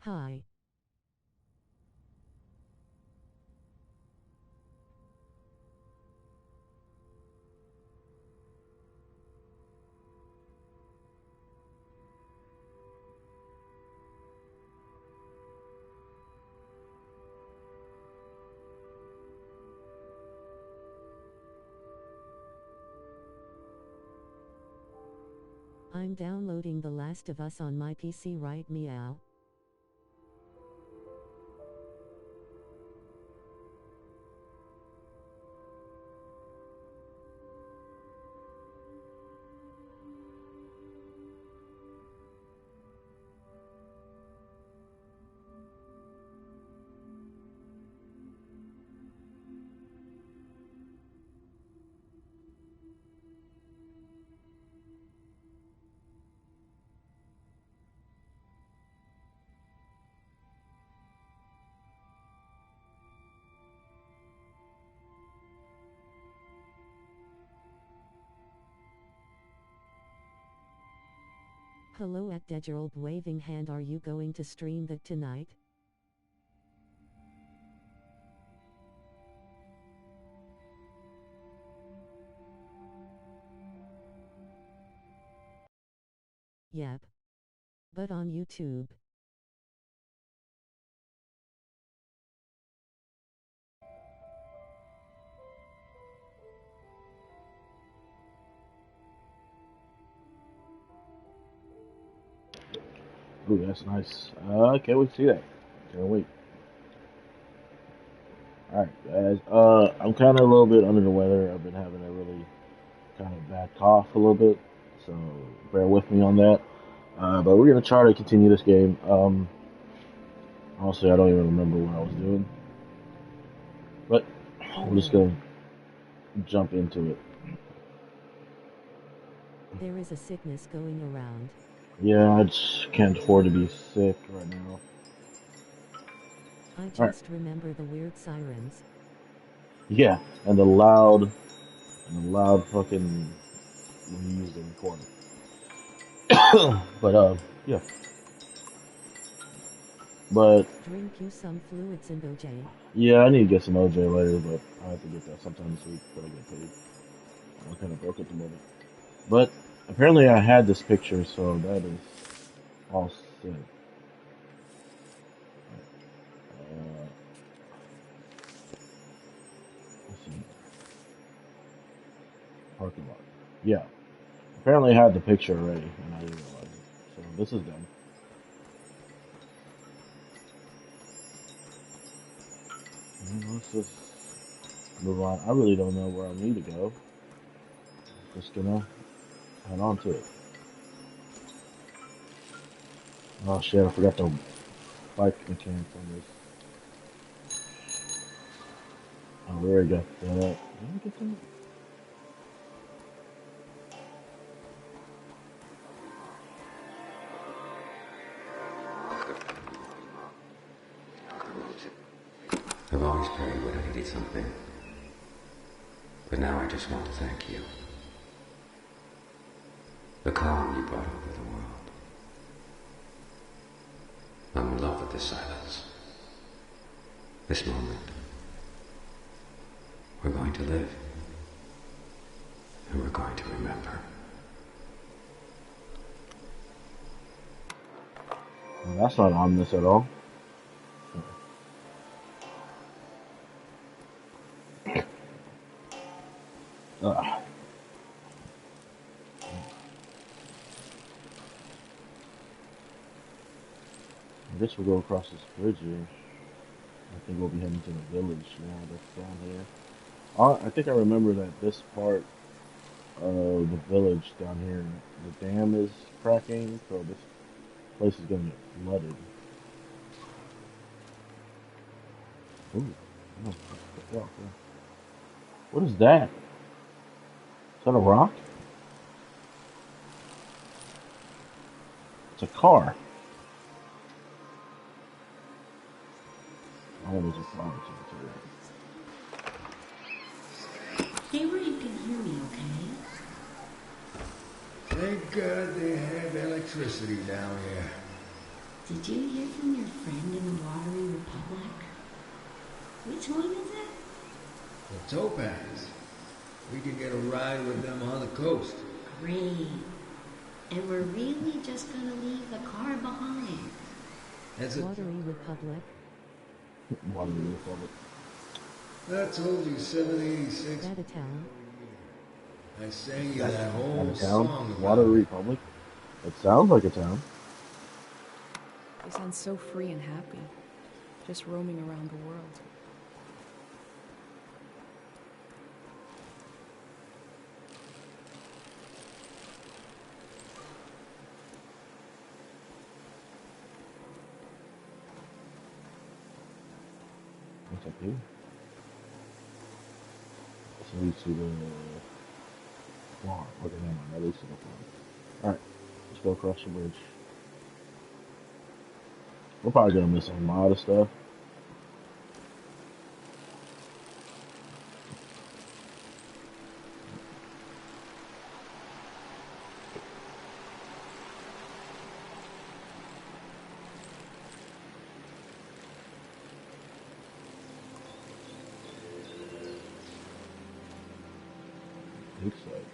Hi. I'm downloading The Last of Us on my PC right meow. Hello at Degerald waving hand. Are you going to stream that tonight? Yep. But on YouTube. Ooh, that's nice. Can't wait to see that. Can't wait. All right, guys. I'm kind of a little bit under the weather. I've been having a really kind of bad cough a little bit, so bear with me on that. But we're gonna try to continue this game. Honestly, I don't even remember what I was doing, but Oh we're just no. gonna jump into it. There is a sickness going around. Yeah, I just can't afford to be sick right now. I All right. just remember the weird sirens. Yeah, and the loud fucking leaves in the corner. But yeah. But Drink you some fluids and OJ. yeah, I need to get some OJ later, but I have to get that sometime this week before I get paid. I'm kind of broke at the moment. But apparently I had this picture, so that is all set. Uh, let's see. Parking lot. Yeah. Apparently I had the picture already, and I didn't realize it. So this is done. Let's just move on. I really don't know where I need to go. Just gonna head on to it. Oh shit, I forgot the bike mechanic on this. Oh, we already got that. Did I get that? I've always prayed when I needed something. But now I just want to thank you. The calm you brought over the world. I'm in love with this silence. This moment. We're going to live. And we're going to remember. Well, that's not ominous at all. I guess we'll go across this bridge here. I think we'll be heading to the village now that's down here. I think I remember that this part of the village down here, the dam is cracking, so this place is gonna get flooded. Ooh, oh, yeah, yeah. What is that? Is that a rock? It's a car. Oh, there's a car. Stay where you can hear me, okay? Thank God they have electricity down here. Did you hear from your friend in the Watery Republic? Which one is it? The Topaz. We could get a ride with them on the coast. Great. And we're really just gonna leave the car behind. That's a... Watery Republic. Watery Republic. I told you 786. Is that a town? I sang you that At whole a song town? about Watery it. Republic? It sounds like a town. They sound so free and happy, just roaming around the world. What's up here? This leads to the farm. Okay, never mind. That leads to the farm. Alright, let's go across the bridge. We're probably gonna miss a lot of stuff. Looks like.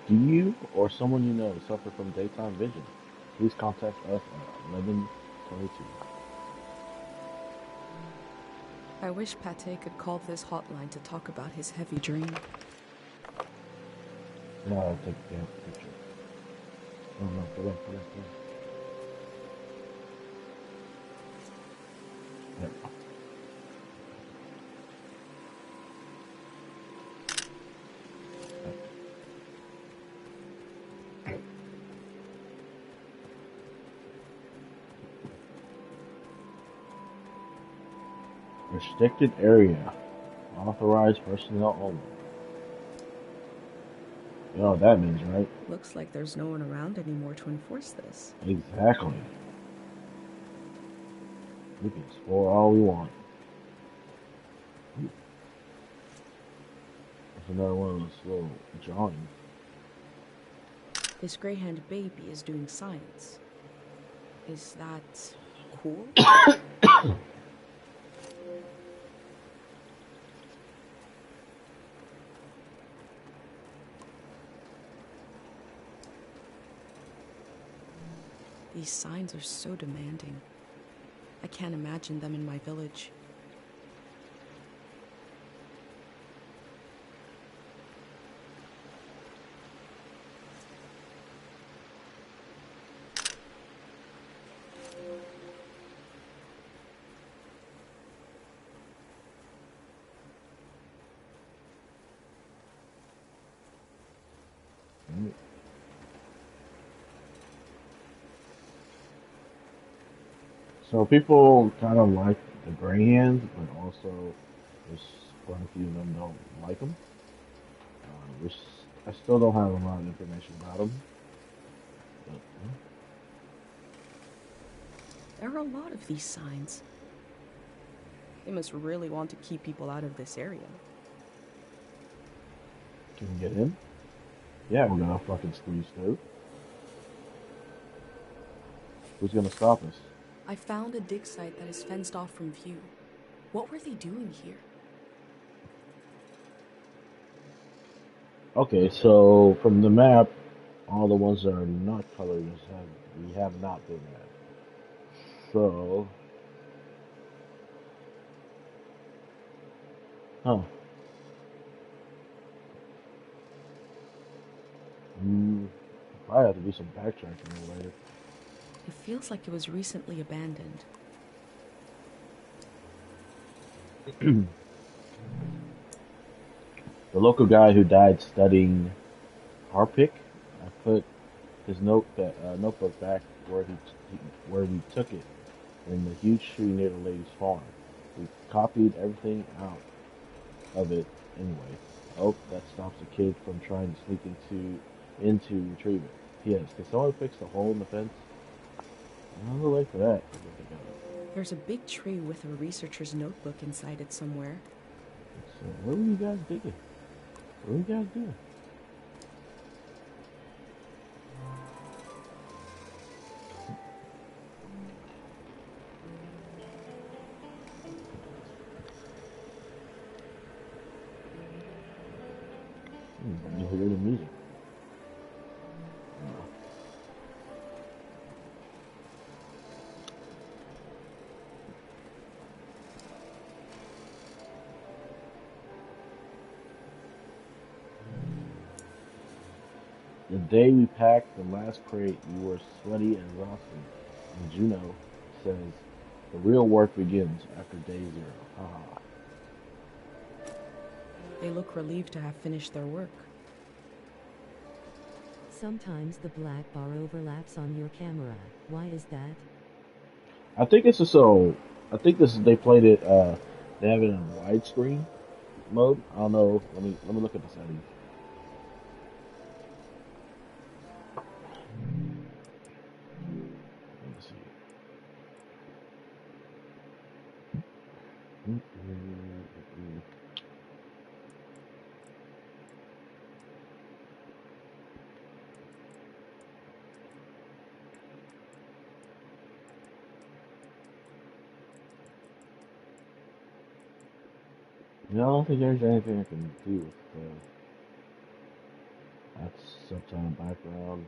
Do you or someone you know suffer from daytime vision? Please contact us at 1122. I wish Pate could call this hotline to talk about his heavy dream. No, I'll take a damn picture. Oh no, put in. There. Restricted area. Authorized personnel only. You know what that means, right? Looks like there's no one around anymore to enforce this. Exactly. We can explore all we want. That's another one of those little drawings. This Greyhound baby is doing science. Is that cool? These signs are so demanding. I can't imagine them in my village. So people kind of like the gray hands, but also there's quite a few of them don't like them. I still don't have a lot of information about them. But, There are a lot of these signs. They must really want to keep people out of this area. can we get in? Yeah, we're gonna fucking squeeze through. Who's gonna stop us? I found a dig site that is fenced off from view. What were they doing here? Okay, so from the map, all the ones that are not colored we have not been at. So, huh? Probably have to do some backtracking later. It feels like it was recently abandoned. The local guy who died studying Harpic, I put his notebook back where we took it in the huge tree near the lady's farm. We copied everything out of it anyway. Oh, that stops the kid from trying to sneak into retrieve it. P.S. Can someone fix the hole in the fence? Another way for that. There's a big tree with a researcher's notebook inside it somewhere. So, what were you guys digging? What were you guys doing? You hear the music. The day we packed the last crate, we were sweaty and exhausted. And Juno says, the real work begins after day 0. Haha. They look relieved to have finished their work. Sometimes the black bar overlaps on your camera. Why is that? I think it's so. I think this they played it. They have it in widescreen mode. I don't know. Let me look at the settings. Let me see. Yeah, I don't think there's anything I can do with that subtitle background.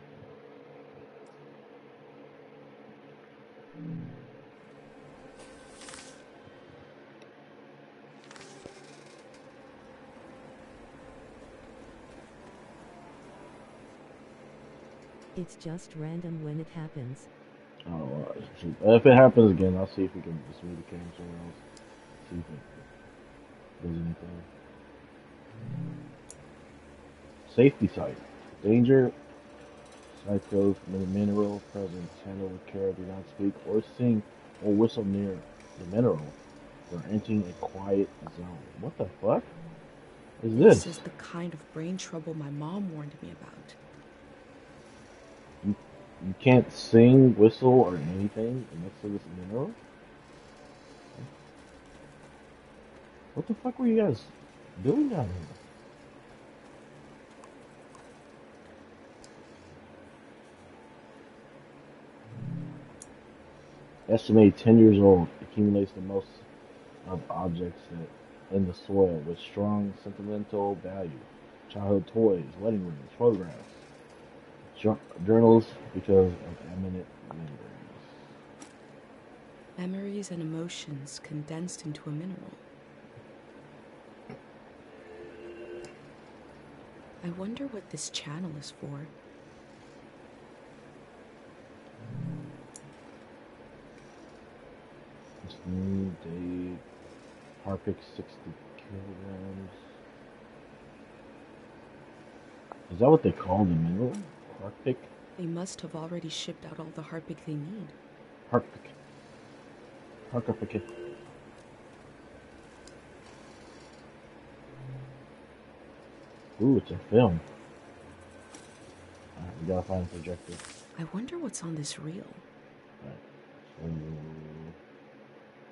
It's just random when it happens. Oh, shoot. If it happens again, I'll see if we can just move the camera somewhere else. See if it does anything. Safety site. Danger. Site code mineral presence. Handle with care. Do not speak or sing or whistle near the mineral. We're entering a quiet zone. What the fuck is this? This is the kind of brain trouble my mom warned me about. You can't sing, whistle, or anything next to this mineral? What the fuck were you guys doing down here? Estimated 10 years old, accumulates the most of objects that in the soil with strong sentimental value. Childhood toys, wedding rings, photographs, journals because of eminent memories. Memories and emotions condensed into a mineral. I wonder what this channel is for. This new day, Harpic 60 kilograms. Is that what they call the mineral? Harpic? They must have already shipped out all the Harpic they need. Harpic. Harpic. Ooh, it's a film. Alright, we gotta find a projector. I wonder what's on this reel. Alright.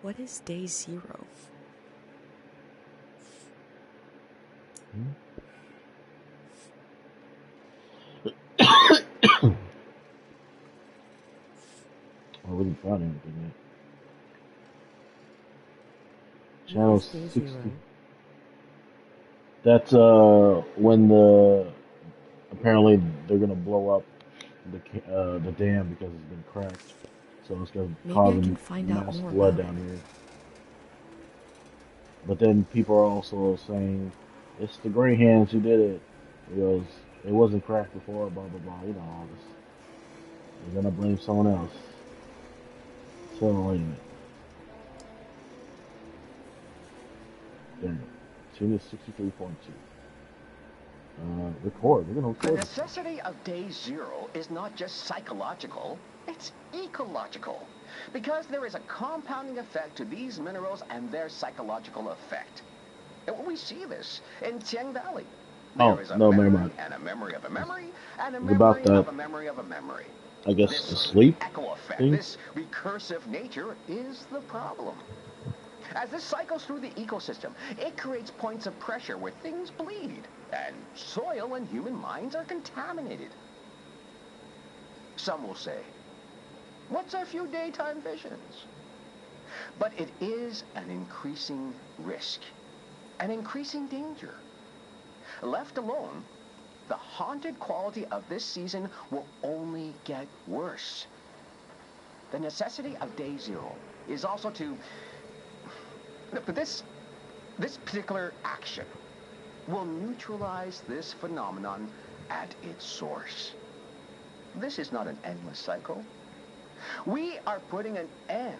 What is day 0? I really found anything yet. Channel What is day 60. 0? That's when apparently they're gonna blow up the dam because it's been cracked, so it's gonna Maybe I cause can find out mass more flood about down it. here. But then people are also saying it's the Grey Hands who did it because it wasn't cracked before. Blah blah blah. You know all this. They're gonna blame someone else. So wait a minute. There. Tune is 63.2. Record. We're gonna The record. necessity of day 0 is not just psychological, it's ecological. Because there is a compounding effect to these minerals and their psychological effect. And we see this in Tiang Valley. Oh, There is a no, never memory mind. and a memory of a memory and a It's about memory that. of a memory of a memory. I guess the This sleep echo effect, thing. this recursive nature, is the problem. As this cycles through the ecosystem, it creates points of pressure where things bleed, and soil and human minds are contaminated. Some will say, what's a few daytime visions? But it is an increasing risk, an increasing danger. Left alone, the haunted quality of this season will only get worse. The necessity of Day Zero is also to... This particular action will neutralize this phenomenon at its source. This is not an endless cycle. We are putting an end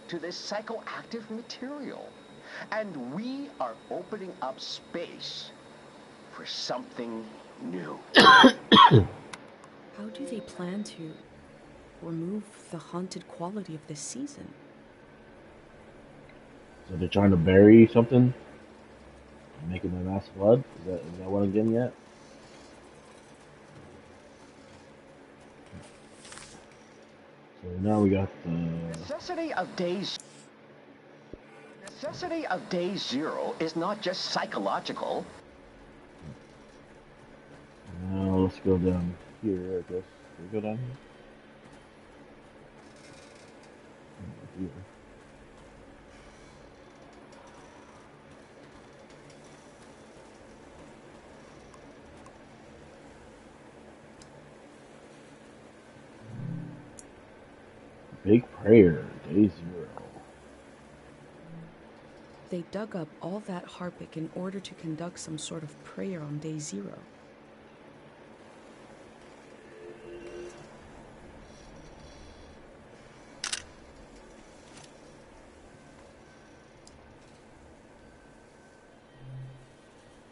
to this psychoactive material, and we are opening up space for something new. How do they plan to remove the haunted quality of this season? So they're trying to bury something, making a mass flood. Is that what I'm getting at? So now we got the Necessity of Day Zero is not just psychological. Now let's go down here. I guess we go down here. Big prayer, Day Zero. They dug up all that Harpic in order to conduct some sort of prayer on Day Zero.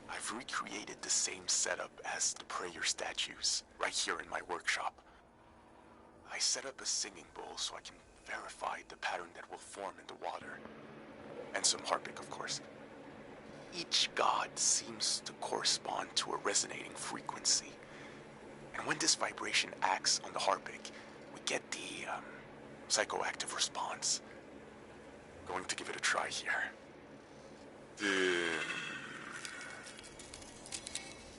I've recreated the same setup as the prayer statues, right here in my workshop. I set up a singing bowl so I can verify the pattern that will form in the water. And some Harpic, of course. Each god seems to correspond to a resonating frequency. And when this vibration acts on the Harpic, we get the psychoactive response. Going to give it a try here.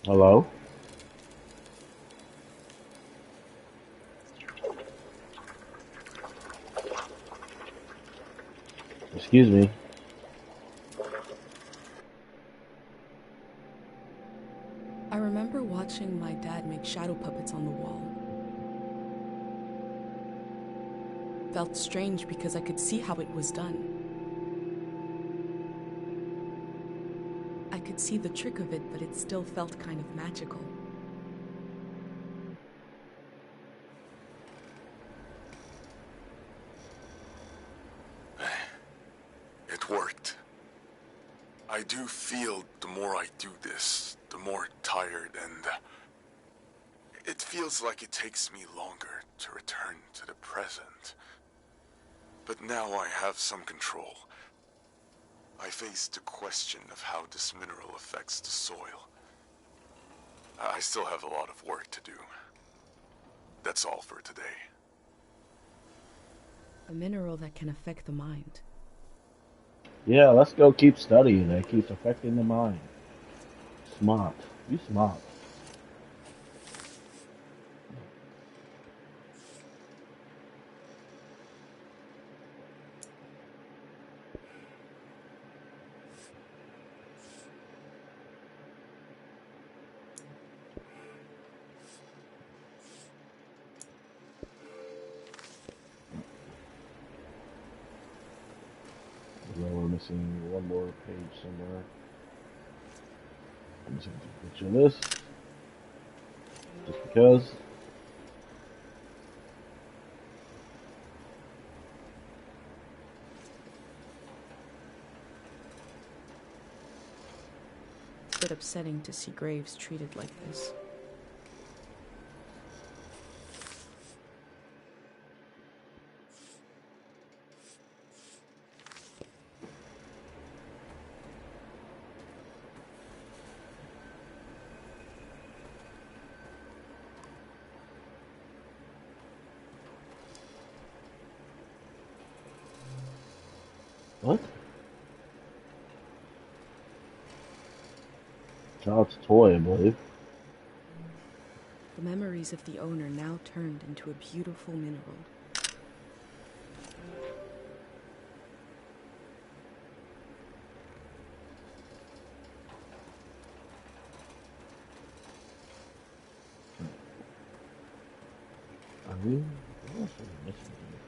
Hello? Excuse me. I remember watching my dad make shadow puppets on the wall. Felt strange because I could see how it was done. I could see the trick of it, but it still felt kind of magical. It worked. I do feel the more I do this, the more tired, and it feels like it takes me longer to return to the present. But now I have some control. I face the question of how this mineral affects the soil. I still have a lot of work to do. That's all for today. A mineral that can affect the mind. Yeah, let's go keep studying. It keeps affecting the mind. Smart. You smart. We're missing one more page somewhere. I'm just going to take a picture of this. Just because. It's a bit upsetting to see graves treated like this. What? Child's toy, I believe. The memories of the owner now turned into a beautiful mineral. I mean, what else was I missing here?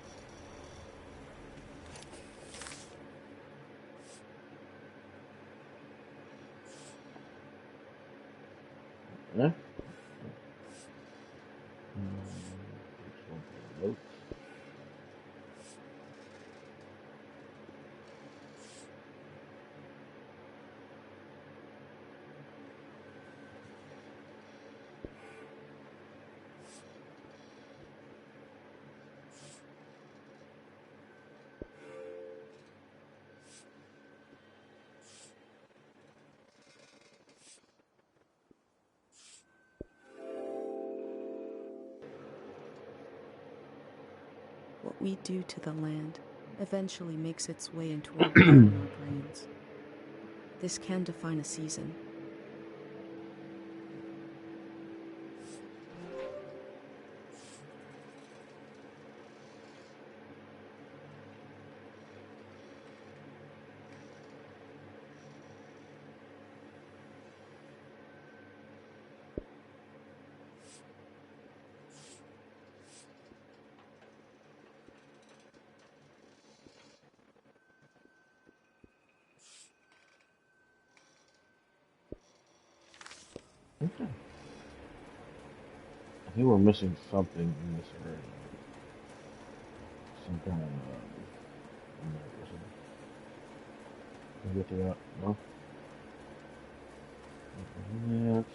Yeah? Which one for the notes? What we do to the land eventually makes its way into our blood and our brains. This can define a season. Okay. I think we're missing something in this area. Some kind of map or something. Can we get to that? No? Nothing yet.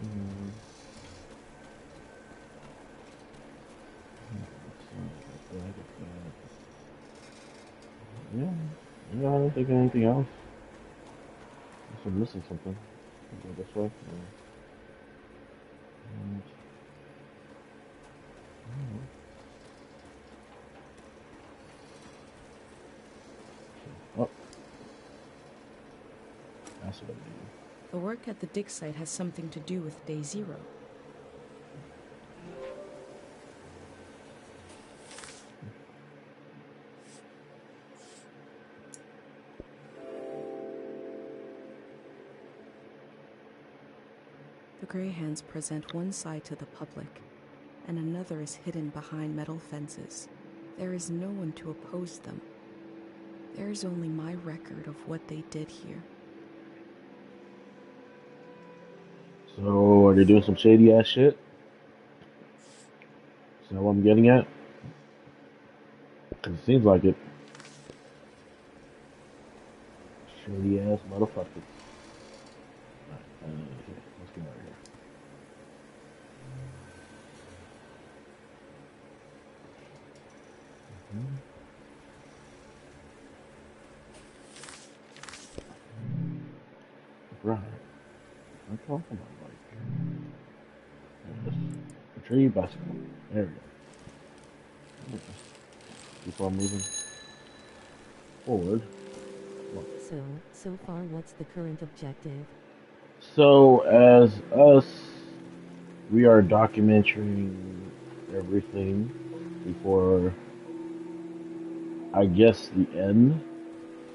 Mm, yeah. Yeah, I don't think anything else. Guess I'm missing something. Go this way. Yeah. And, oh, that's what I do. The work at the dig site has something to do with Day Zero. The Grey Hands present one side to the public, and another is hidden behind metal fences. There is no one to oppose them. There is only my record of what they did here. So, are they doing some shady ass shit? Is that what I'm getting at? Because it seems like it. Shady ass motherfuckers. Okay, let's get out of here. Right. I'm talking about like this. Retrieve bicycle. There we go. Okay. Keep on moving forward. So far what's the current objective? So as us, we are documenting everything before, I guess, the end,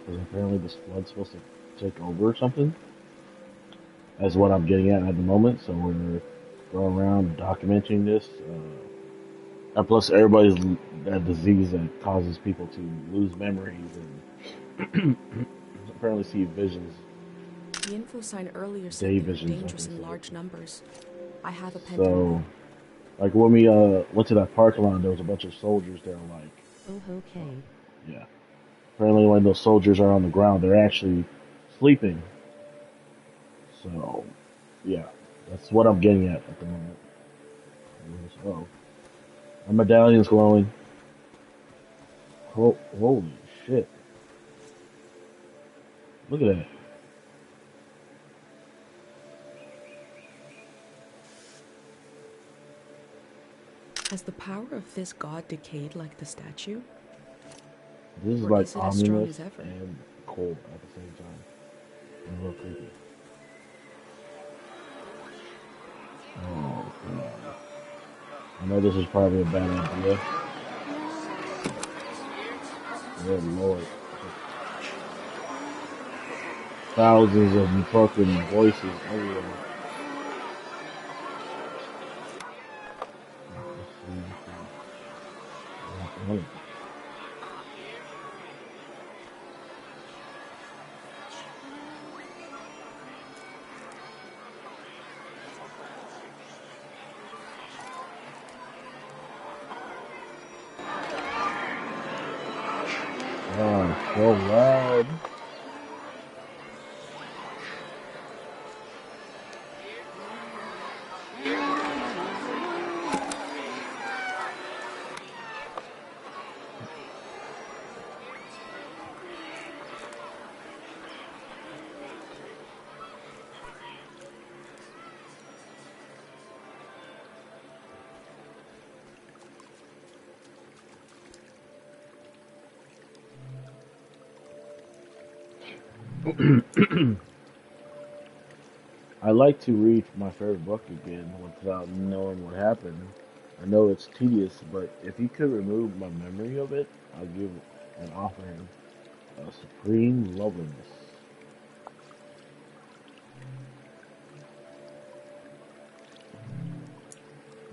because apparently this flood's supposed to take over or something. That's what I'm getting at the moment. So we're going around documenting this. And plus, everybody's that disease that causes people to lose memories and apparently see visions. The info sign earlier said Day they were visions, I dangerous think in so. large numbers. I have a pen. So, like when we went to that park lot, there was a bunch of soldiers there. Like, Oh, okay. yeah. Apparently, when those soldiers are on the ground, they're actually sleeping. So, yeah, that's what I'm getting at the moment. Oh, my medallion's glowing. Holy shit! Look at that. Has the power of this god decayed like the statue? This is Or like is it as strong ominous as ever? and cold at the same time. And a little creepy. Oh, God. I know this is probably a bad idea. Good Lord. Thousands of fucking voices everywhere. Let's see. Oh, so loud. I like to read my favorite book again without knowing what happened. I know it's tedious, but if he could remove my memory of it, I'd give and offer him a supreme loveliness.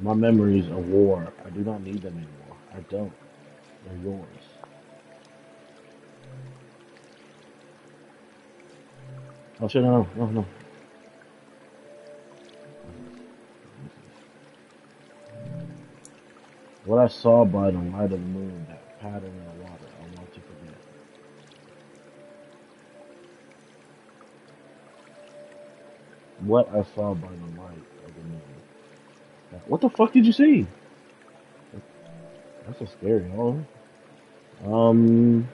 My memories of war, I do not need them anymore. I don't. They're yours. Oh shit, no. What I saw by the light of the moon, that pattern in the water, I want to forget. What I saw by the light of the moon. What the fuck did you see? That's so scary, huh? Um,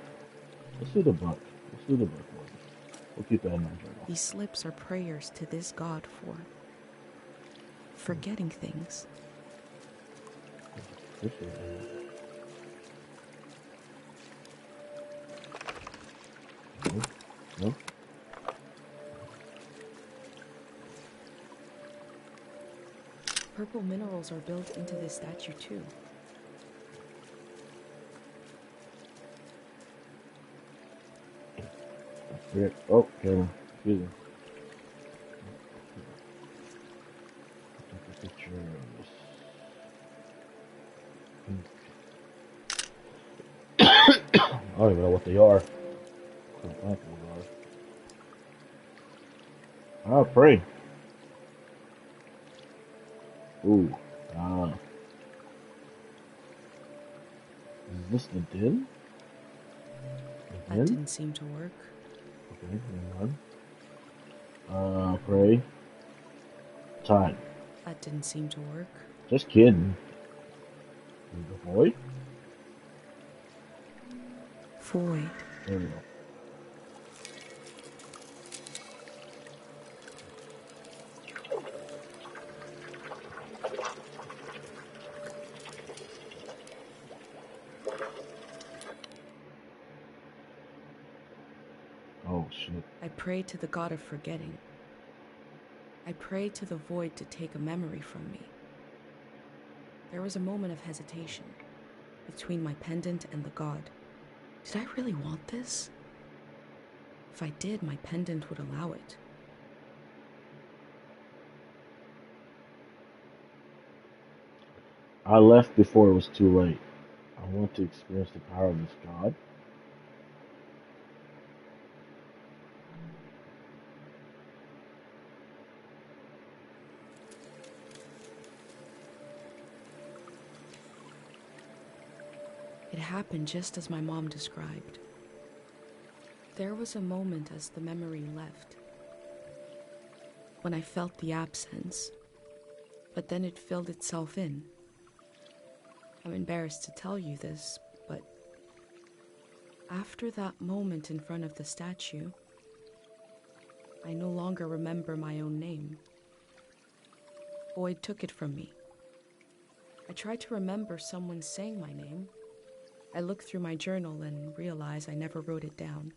let's do the book. Let's do the book one. We'll keep that in mind. These slips are prayers to this god for forgetting things. No? Purple minerals are built into this statue too. Oh, camera. Excuse me. Take a picture of this. I don't even know what they are. I'll pray. Ooh. Ah. Is this the din? The That din? didn't seem to work. Okay, hang on. Pray. Time. That didn't seem to work. Just kidding. The void? Void. There we go. Oh shit. I pray to the god of forgetting. I pray to the void to take a memory from me. There was a moment of hesitation between my pendant and the god. Did I really want this? If I did, my pendant would allow it. I left before it was too late. I want to experience the power of this god. It happened just as my mom described. There was a moment as the memory left, when I felt the absence, but then it filled itself in. I'm embarrassed to tell you this, but after that moment in front of the statue, I no longer remember my own name. Void took it from me. I tried to remember someone saying my name. I look through my journal and realize I never wrote it down.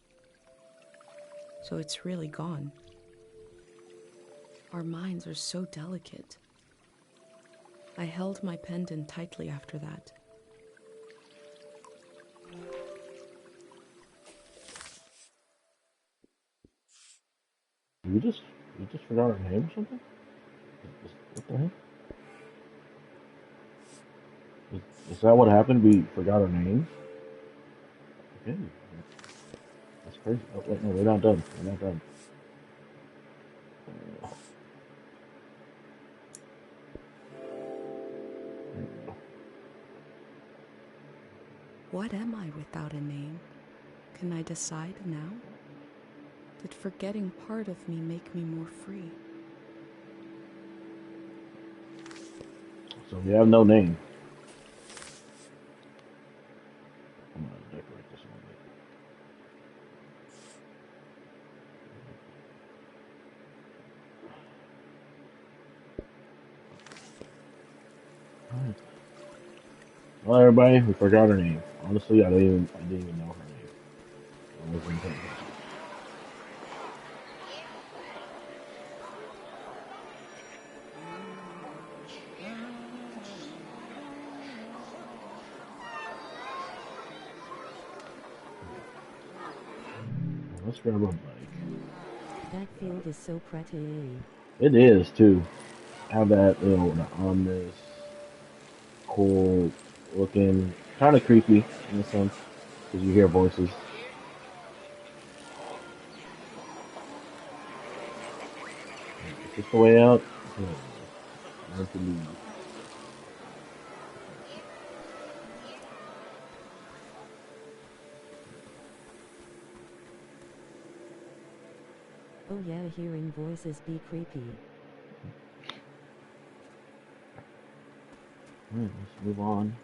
So it's really gone. Our minds are so delicate. I held my pendant tightly after that. You just forgot her name or something? What the heck? Is that what happened? We forgot our names? Okay. That's crazy. Oh, wait, no, we're not done. We're not done. What am I without a name? Can I decide now? Did forgetting part of me make me more free? So we have no name. I'm gonna decorate this a little bit. Alright. Well, everybody, we forgot her name. Honestly, I didn't even know her name. I wasn't paying attention. Let's grab a bike. That field is so pretty. It is too. Have that little ominous, cool looking, kind of creepy in a sense, because you hear voices. Is this the way out? Yeah. Time to leave. Oh yeah, hearing voices be creepy. Alright, let's move on.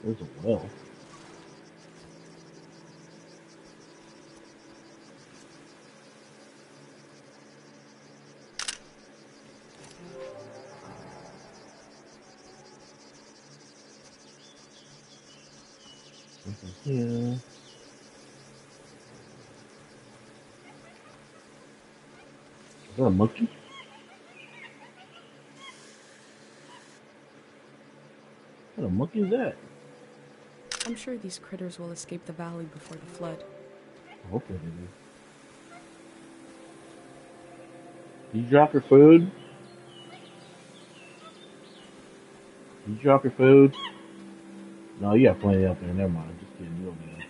There's a well. Nothing here. Is that a monkey? What a monkey is that? I'm sure these critters will escape the valley before the flood. Hopefully they do. Did you drop your food? Did you drop your food? No, you got plenty up there. Never mind. Just kidding. You don't need it.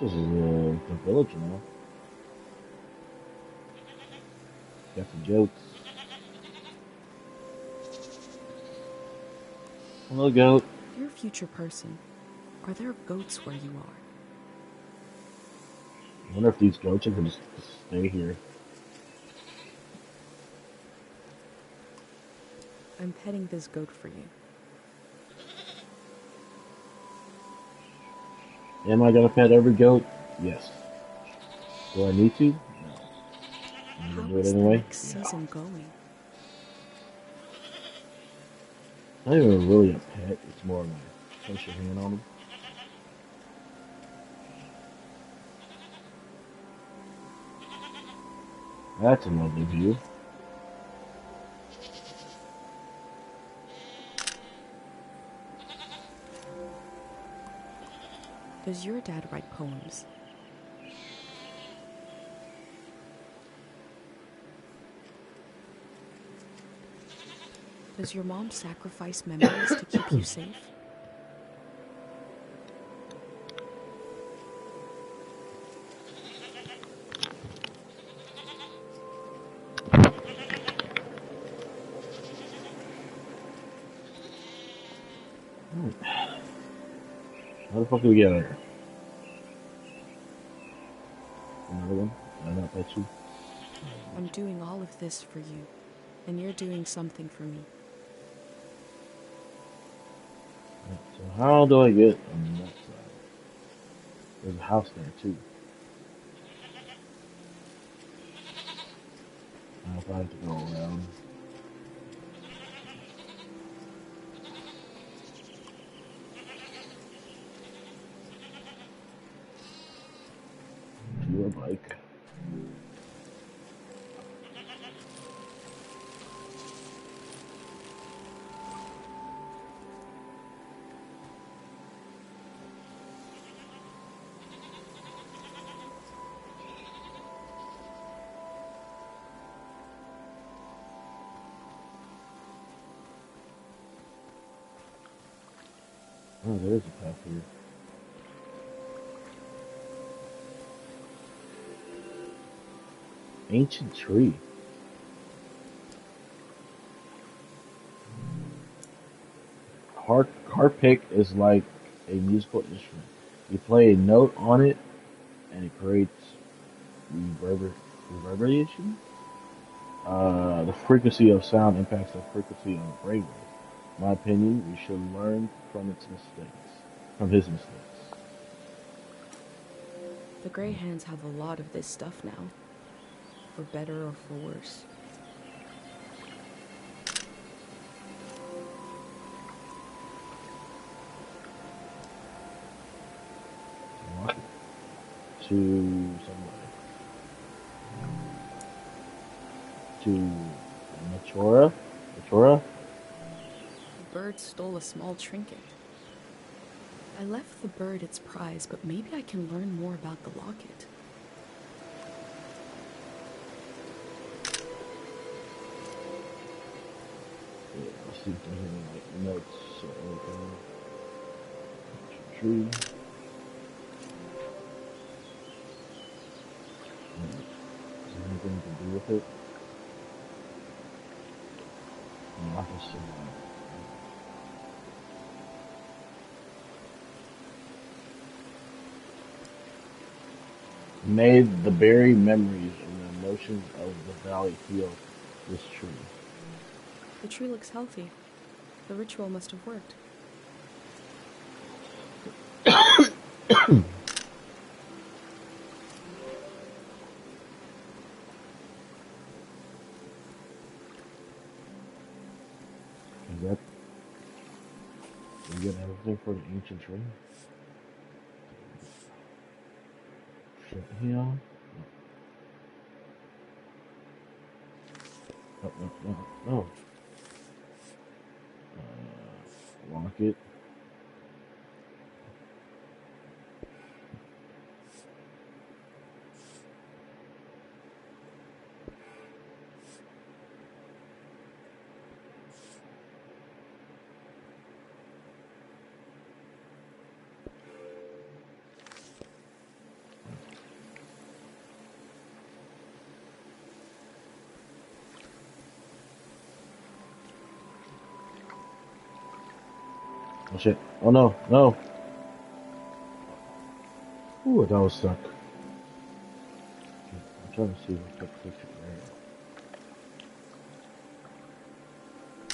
This is the village now. Got some goats. Hello, goat. You're a future person. Are there goats where you are? I wonder if these goats are going to stay here. I'm petting this goat for you. Am I going to pet every goat? Yes. Do I need to? No. I'm going to do it How is the anyway. next season going? Not even really a pet. It's more like place your hand on them. That's a lovely view. Does your dad write poems? Does your mom sacrifice memories to keep you safe? How the fuck do we get out of here? Another one? Did I not pet you? I'm doing all of this for you, and you're doing something for me. So how do I get on that side? There's a house there too. I if I have to go around. To your bike. Oh, there's a path here. Ancient tree. Harpic is like a musical instrument. You play a note on it, and it creates reverberation. The frequency of sound impacts the frequency of brainwave. In my opinion, we should learn from its mistakes, from his mistakes. The Greyhands have a lot of this stuff now, for better or for worse. Walk it to somewhere. To Machora? Machora? The bird stole a small trinket. I left the bird its prize, but maybe I can learn more about the locket. Yeah, let's see if there's any like notes or anything. Tree. Is there anything to do with it? No, I can see that. May the buried memories and the emotions of the valley heal this tree. The tree looks healthy. The ritual must have worked. Is that you get everything for the ancient tree? Shit here? No. No, no, no, no. Lock it. Oh shit. Oh no, no. Ooh, that was stuck. I'm trying to see what the picture there.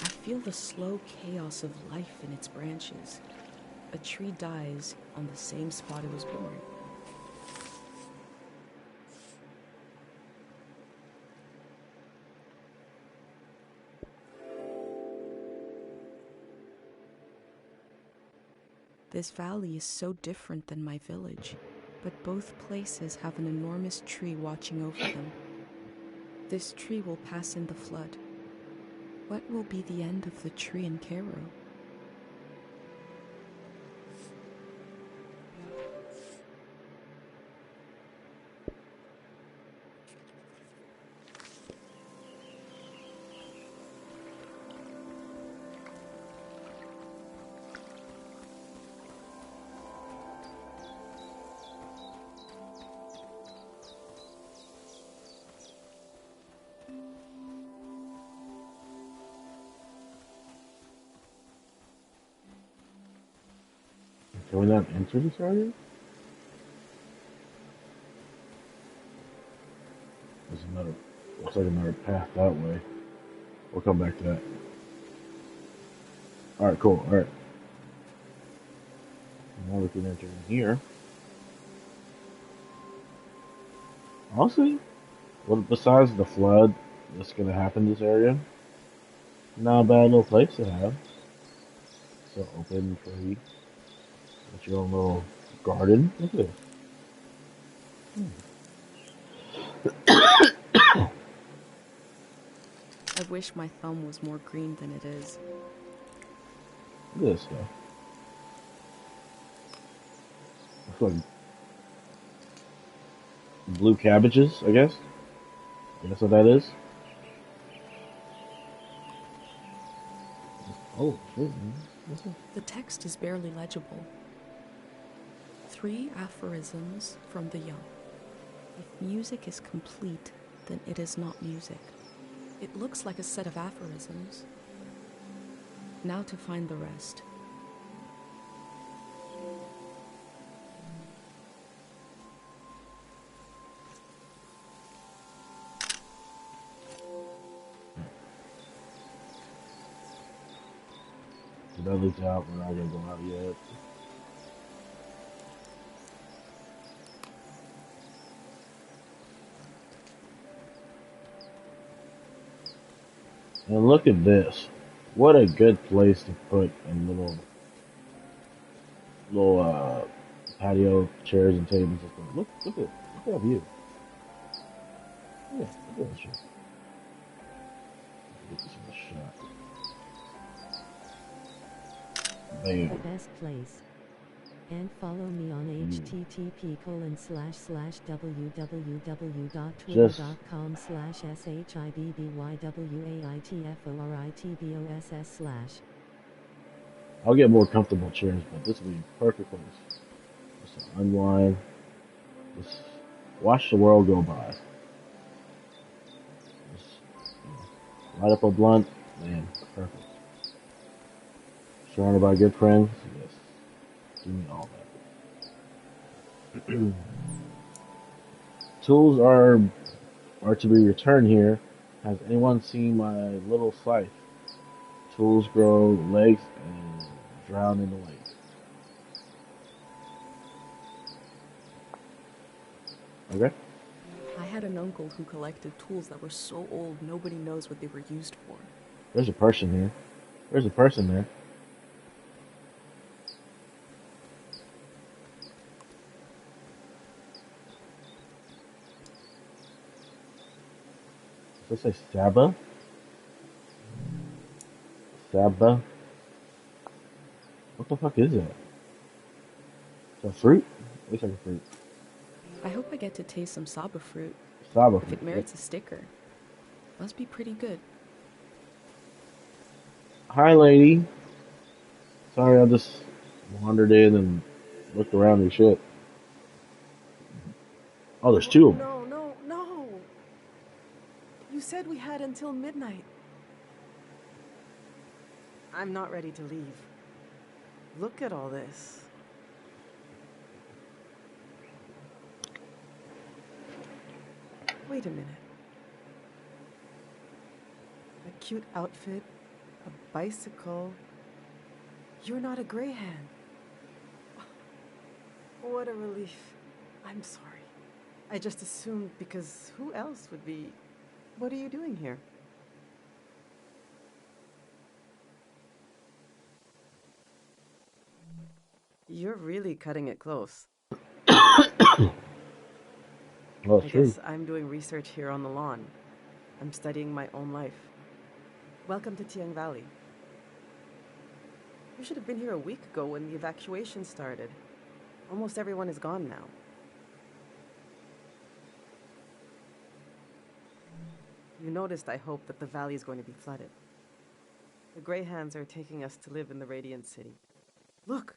I feel the slow chaos of life in its branches. A tree dies on the same spot it was born. This valley is so different than my village, but both places have an enormous tree watching over them. This tree will pass in the flood. What will be the end of the tree in Cairo? Can we not enter this area? There's another Looks like another path that way. We'll come back to that. Alright, cool. Alright. Now we can enter in here. Honestly, well, besides the flood that's gonna happen in this area, not a bad little place to have. So open, free. Got your own little garden. Look at this. I wish my thumb was more green than it is. Look at this stuff. Looks like blue cabbages, I guess. Guess what that is? Oh, shit, man. The text is barely legible. 3 aphorisms from the young. If music is complete, then it is not music. It looks like a set of aphorisms. Now to find the rest. Belly's out. We're not gonna go out yet. And look at this. What a good place to put a little patio chairs and tables and stuff. Look at that view. Yeah, look at that shit. Get this in a shot. Bam. The best place. And follow me on http://www.twitter.com/shibbywaitforitboss/. I'll get more comfortable chairs, but this would be a perfect place. Just to unwind. Just watch the world go by. Just light up a blunt. Man, perfect. Surrounded by good friends. Yes. Give me all that. Tools are to be returned here. Has anyone seen my little scythe? Tools grow legs and drown in the lake. Okay. I had an uncle who collected tools that were so old nobody knows what they were used for. There's a person here. There's a person there. Does it say Saba? Saba? What the fuck is that? Is that fruit? Looks like a fruit. I hope I get to taste some Saba fruit. Saba If fruit. it merits a sticker. Must be pretty good. Hi, lady. Sorry, I just wandered in and looked around and shit. Oh, there's two of them. No. You said we had until midnight. I'm not ready to leave. Look at all this. Wait a minute. A cute outfit, a bicycle. You're not a Greyhound. What a relief. I'm sorry. I just assumed because who else would be... What are you doing here? You're really cutting it close. Well, I it's true. guess I'm doing research here on the lawn. I'm studying my own life. Welcome to Tiang Valley. You should have been here a week ago when the evacuation started. Almost everyone is gone now. You noticed, I hope, that the valley is going to be flooded. The Greyhands are taking us to live in the Radiant City. Look!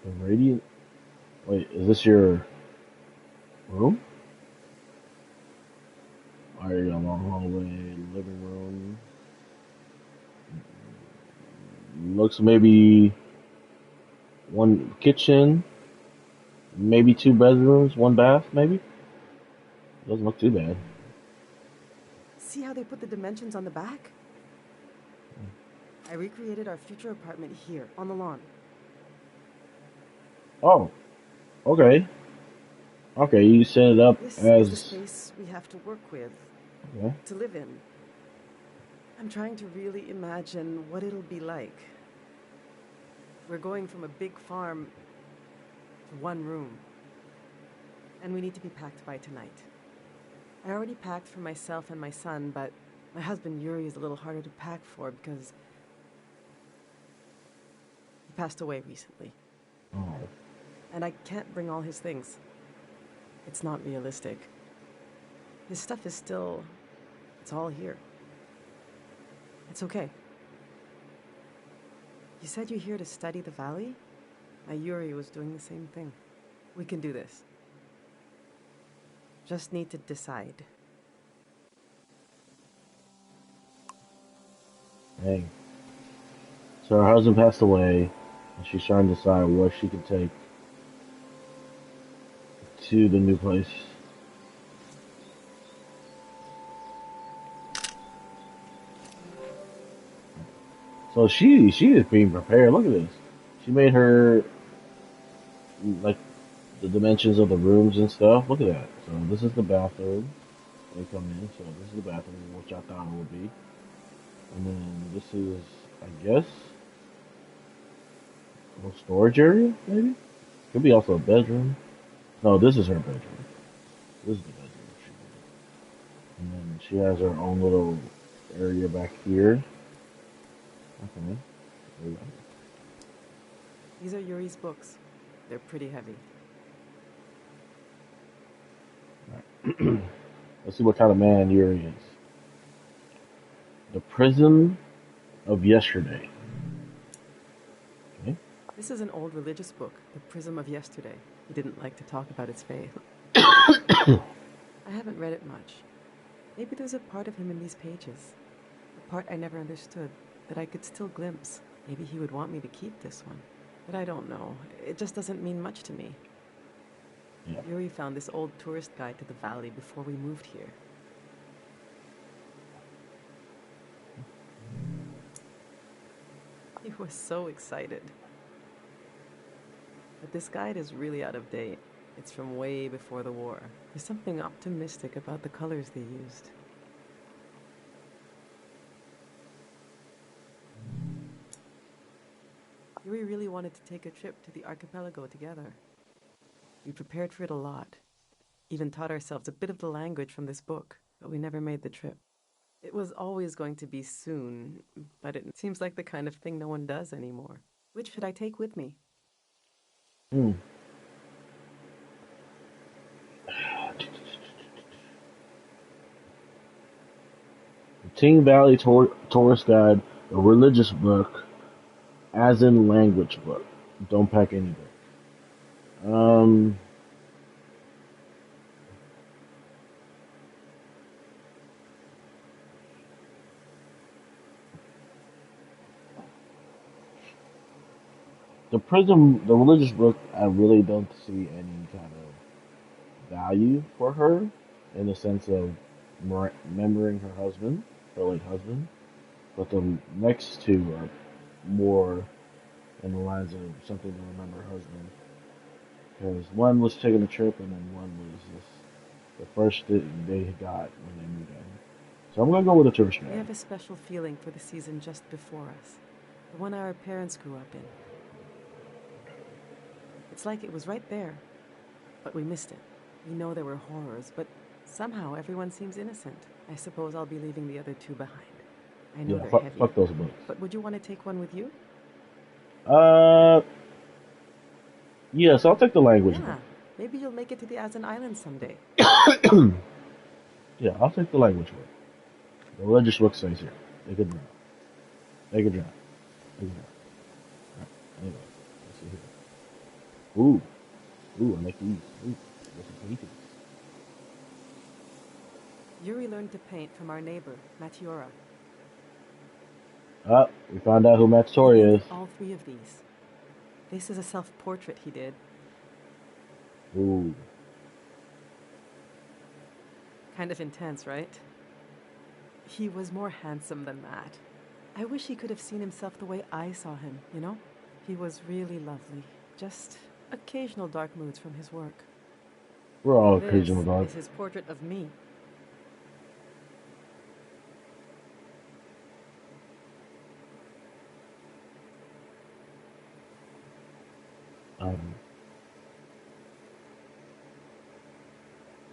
The radiant. Wait, is this your room? Alright, a long hallway, living room. Looks maybe one kitchen, maybe two bedrooms, one bath, maybe. Doesn't look too bad. See how they put the dimensions on the back? I recreated our future apartment here, on the lawn. Oh, okay. Okay, you set it up This is the as. space we have to work with, Okay. to live in. I'm trying to really imagine what it'll be like. We're going from a big farm to one room. And we need to be packed by tonight. I already packed for myself and my son, but my husband Yuri is a little harder to pack for because he passed away recently. Oh. And I can't bring all his things. It's not realistic. His stuff is still... it's all here. It's okay. You said you're here to study the valley? My Yuri was doing the same thing. We can do this. Just need to decide. Hey. So her husband passed away, and she's trying to decide what she can take to the new place. So she is being prepared. Look at this. She made her like the dimensions of the rooms and stuff. Look at that. So this is the bathroom. They come in. So this is the bathroom, which I thought it would be. And then this is, I guess, a little storage area, maybe? Could be also a bedroom. No, this is her bedroom. This is the bedroom she did. And then she has her own little area back here. Okay. There we go. These are Yuri's books. They're pretty heavy. Alright. Let's see what kind of man Yuri is. The Prism of Yesterday. Okay. This is an old religious book, The Prism of Yesterday. He didn't like to talk about its faith. I haven't read it much. Maybe there's a part of him in these pages. A part I never understood, that I could still glimpse. Maybe he would want me to keep this one. But I don't know. It just doesn't mean much to me. Yeah. Yuri found this old tourist guide to the valley before we moved here. He was so excited. But this guide is really out of date. It's from way before the war. There's something optimistic about the colors they used. Yuri really wanted to take a trip to the archipelago together. We prepared for it a lot. Even taught ourselves a bit of the language from this book, but we never made the trip. It was always going to be soon, but it seems like the kind of thing no one does anymore. Which should I take with me? Hmm. The Ting Valley Tourist Guide, a religious book, as in language book. Don't pack any book. The Prism, the religious book, I really don't see any kind of value for her in the sense of remembering her husband, her late husband. But the next two are more in the lines of something to remember her husband. Because one was taking a trip, and then one was just the first they got when they moved out. So I'm gonna go with a tourist We guide. have a special feeling for the season just before us. The one our parents grew up in. It's like it was right there, but we missed it. We know there were horrors, but somehow everyone seems innocent. I suppose I'll be leaving the other two behind. I know Yeah, they're fuck, heavy. fuck those books. But would you want to take one with you? Yes, I'll take the language Yeah. Maybe you'll make it to the Azan Islands someday. book. Yeah, I'll take the language book. The religious book stays here. They could drive. They could drive. They could drive. Alright, anyway, let's see here. Ooh, I like these. Ooh, there's some paintings. Yuri learned to paint from our neighbor, Matiora. We found out who Matt Story is. All three of these. This is a self-portrait he did. Ooh. Kind of intense, right? He was more handsome than that. I wish he could have seen himself the way I saw him, you know? He was really lovely. Just occasional dark moods from his work. We're all This occasional dark. is his portrait of me.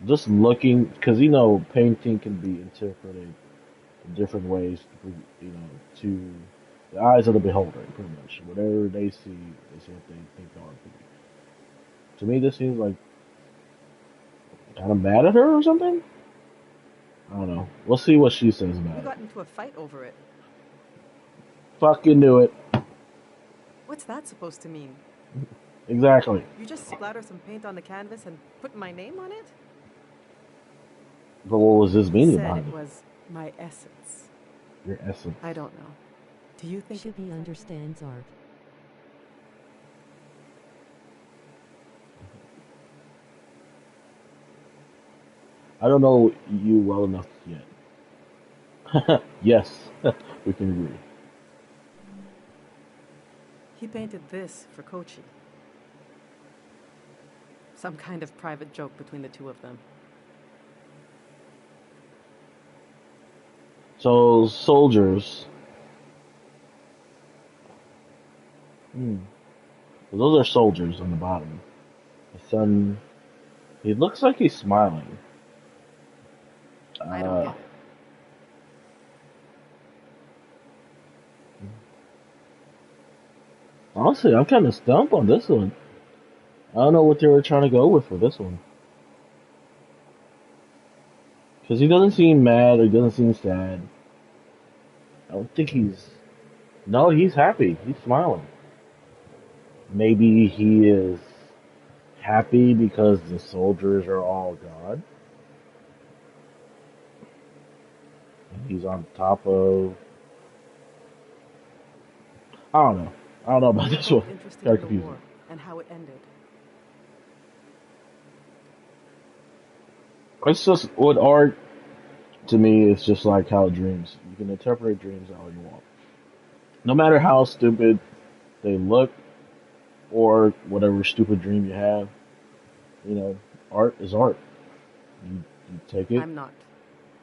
Just looking, because you know, painting can be interpreted in different ways. You know, to the eyes of the beholder, pretty much. Whatever they see is what they think art to be. To me, this seems like kind of mad at her or something. I don't know. We'll see what she says We about it. got into a fight over it. Fucking knew it. What's that supposed to mean? Exactly. You just splatter some paint on the canvas and put my name on it? But what was his meaning Said behind it it? was my essence. Your essence. I don't know. Do you think Shippy understands art. I don't know you well enough yet. Yes, we can agree. he painted this for Kochi? Some kind of private joke between the two of them. So soldiers. Those are soldiers on the bottom. The sun. He looks like he's smiling. I don't get it. Honestly, I'm kind of stumped on this one. I don't know what they were trying to go with for this one. Because he doesn't seem mad or he doesn't seem sad. I don't think he's. No, he's happy. He's smiling. Maybe he is happy because the soldiers are all gone. And he's on top of. I don't know. I don't know about this one. Interested Very in the confusing. war and how it ended. It's just with art. To me, it's just like how dreams. You can interpret dreams how you want. No matter how stupid they look, or whatever stupid dream you have, you know, art is art. You take it. I'm not.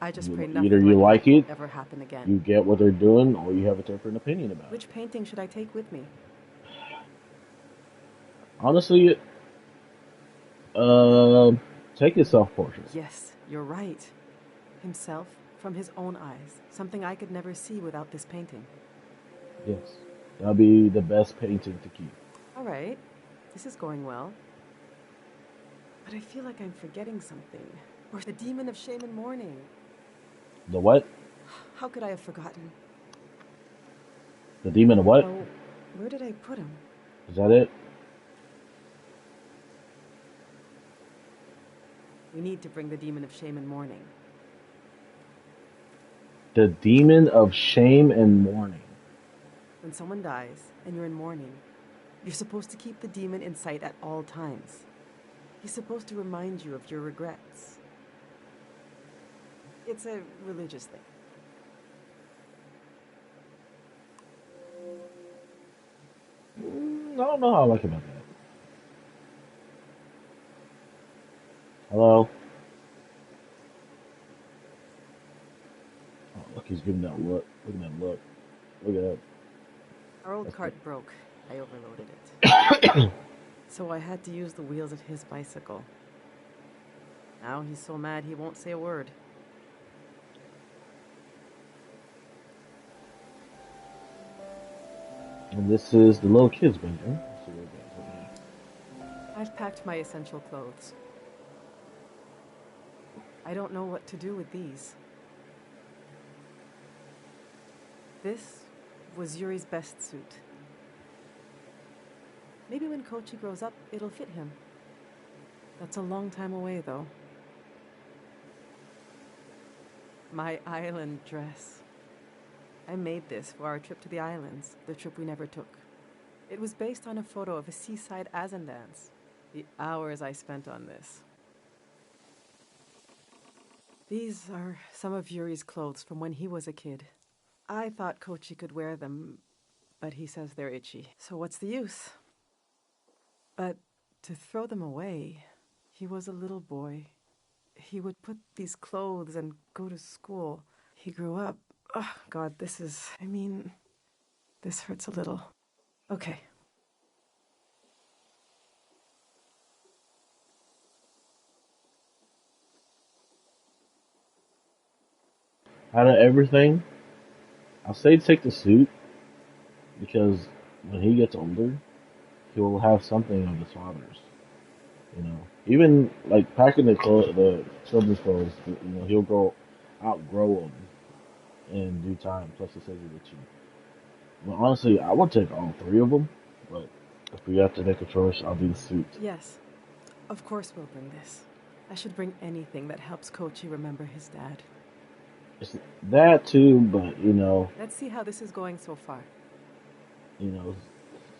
I just You- pray nothing either you like that will it, ever happen again. You get what they're doing, or you have a different opinion about it. Which painting should I take with me? Honestly, take his self-portrait. Yes, you're right. Himself from his own eyes. Something I could never see without this painting. Yes, that'll be the best painting to keep. All right. This is going well. But I feel like I'm forgetting something. Or the demon of shame and mourning. The what? How could I have forgotten? The demon of what? Oh, where did I put him? Is that it? We need to bring the demon of shame and mourning. The demon of shame and mourning. When someone dies and you're in mourning, you're supposed to keep the demon in sight at all times. He's supposed to remind you of your regrets. It's a religious thing. I don't know how I like about that. Hello? Oh, look, he's giving that look. Look at that look. Look at that. Our old That's cart broke. I overloaded it. So I had to use the wheels of his bicycle. Now he's so mad he won't say a word. And this is the little kid's bedroom. Let's see what it does over here. I've packed my essential clothes. I don't know what to do with these. This was Yuri's best suit. Maybe when Kochi grows up, it'll fit him. That's a long time away, though. My island dress. I made this for our trip to the islands, the trip we never took. It was based on a photo of a seaside Azan dance. The hours I spent on this. These are some of Yuri's clothes from when he was a kid. I thought Kochi could wear them, but he says they're itchy. So what's the use? But to throw them away, he was a little boy. He would put these clothes and go to school. He grew up. Oh, God, this hurts a little. Okay. Out of everything, I'll say take the suit because when he gets older, he will have something of his father's. You know, even like packing the children's clothes, you know, outgrow them in due time. Plus, it says it itchy. But honestly, I would take all three of them. But if we have to make a choice, I'll do the suit. Yes, of course we'll bring this. I should bring anything that helps Kochi remember his dad. It's that too, but you know. Let's see how this is going so far. You know,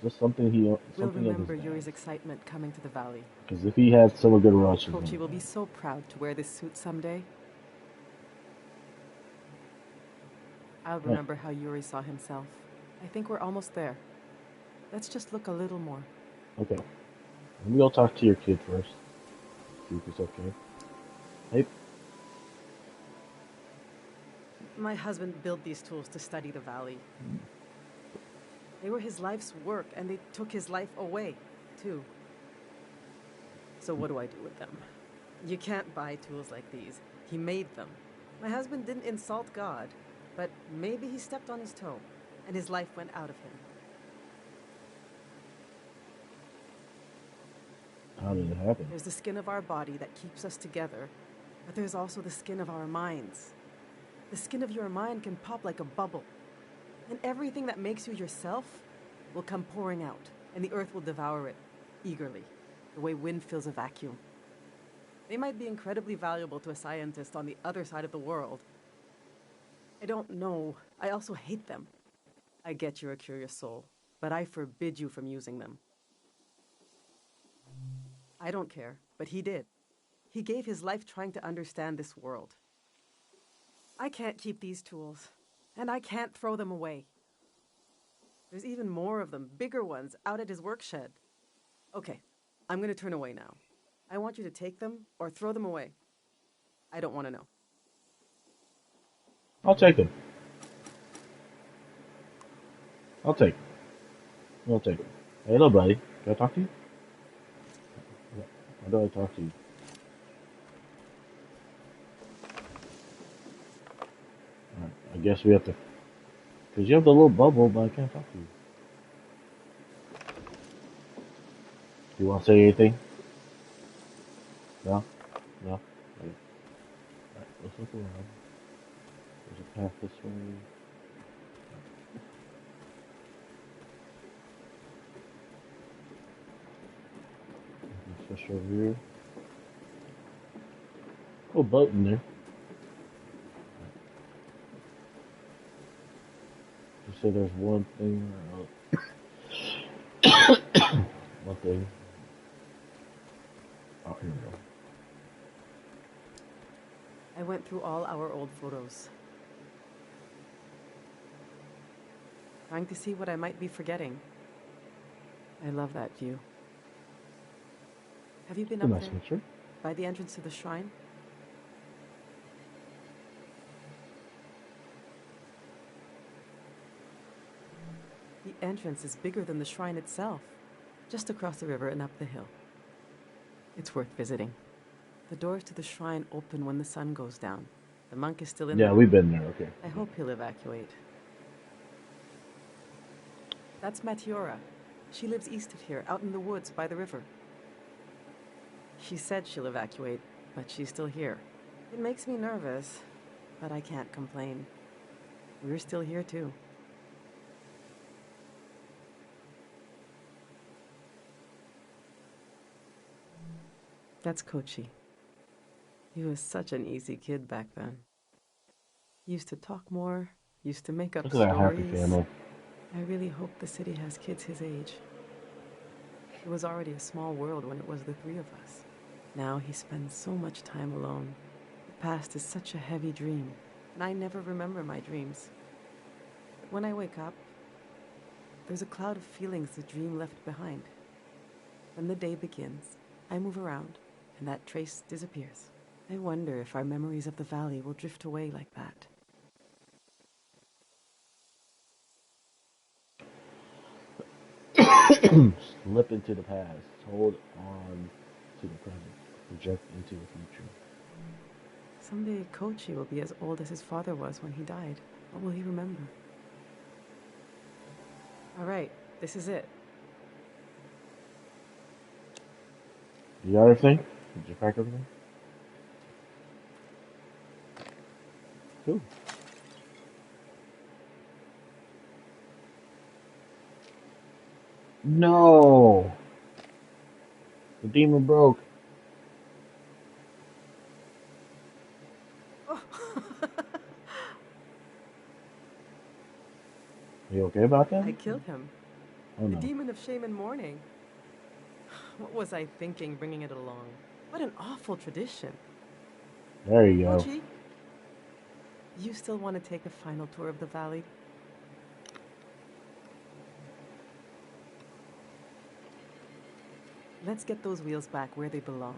just something We'll remember Yuri's excitement coming to the valley. Because if he had such a good rush, Kochi will be so proud to wear this suit someday. I'll remember how Yuri saw himself. I think we're almost there. Let's just look a little more. Okay. Let me go talk to your kid first. See if it's okay. Hey. My husband built these tools to study the valley. They were his life's work, and they took his life away, too. So what do I do with them? You can't buy tools like these. He made them. My husband didn't insult God, but maybe he stepped on his toe, and his life went out of him. How did it happen? There's the skin of our body that keeps us together, but there's also the skin of our minds. The skin of your mind can pop like a bubble, and everything that makes you yourself will come pouring out, and the earth will devour it eagerly, the way wind fills a vacuum. They might be incredibly valuable to a scientist on the other side of the world. I don't know. I also hate them. I get you're a curious soul, but I forbid you from using them. I don't care, but he did. He gave his life trying to understand this world. I can't keep these tools, and I can't throw them away. There's even more of them, bigger ones, out at his work shed. Okay, I'm going to turn away now. I want you to take them or throw them away. I don't want to know. I'll take them. I'll take them. Hey, hello, buddy. Can I talk to you? How do I talk to you? Alright, I guess we have to... Because you have the little bubble, but I can't talk to you. Do you want to say anything? No? No? Okay. Alright, let's look around. There's a path this way. Fish over here. Oh, boat in there. You said there's one thing. One thing. Oh, here we go. I went through all our old photos, trying to see what I might be forgetting. I love that view. Have you been up there? Picture. By the entrance to the shrine? The entrance is bigger than the shrine itself, just across the river and up the hill. It's worth visiting. The doors to the shrine open when the sun goes down. The monk is still in there. Yeah, we've been there, okay. I hope he'll evacuate. That's Matiora. She lives east of here, out in the woods by the river. She said she'll evacuate, but she's still here. It makes me nervous, but I can't complain. We're still here, too. That's Kochi. He was such an easy kid back then. He used to talk more, used to make up Look at that happy stories. family. I really hope the city has kids his age. It was already a small world when it was the three of us. Now he spends so much time alone. The past is such a heavy dream, and I never remember my dreams. But when I wake up, there's a cloud of feelings the dream left behind. When the day begins, I move around, and that trace disappears. I wonder if our memories of the valley will drift away like that. Slip into the past. Hold on to the present. Project into the future. Someday Kochi will be as old as his father was when he died. What will he remember? All right, this is it. You got everything? Did you pack everything? Cool. No! The demon broke. Oh. Are you okay about that? I killed him. Oh The no. demon of shame and mourning. What was I thinking bringing it along? What an awful tradition. There you go. Kochi, you still want to take a final tour of the valley? Let's get those wheels back where they belong.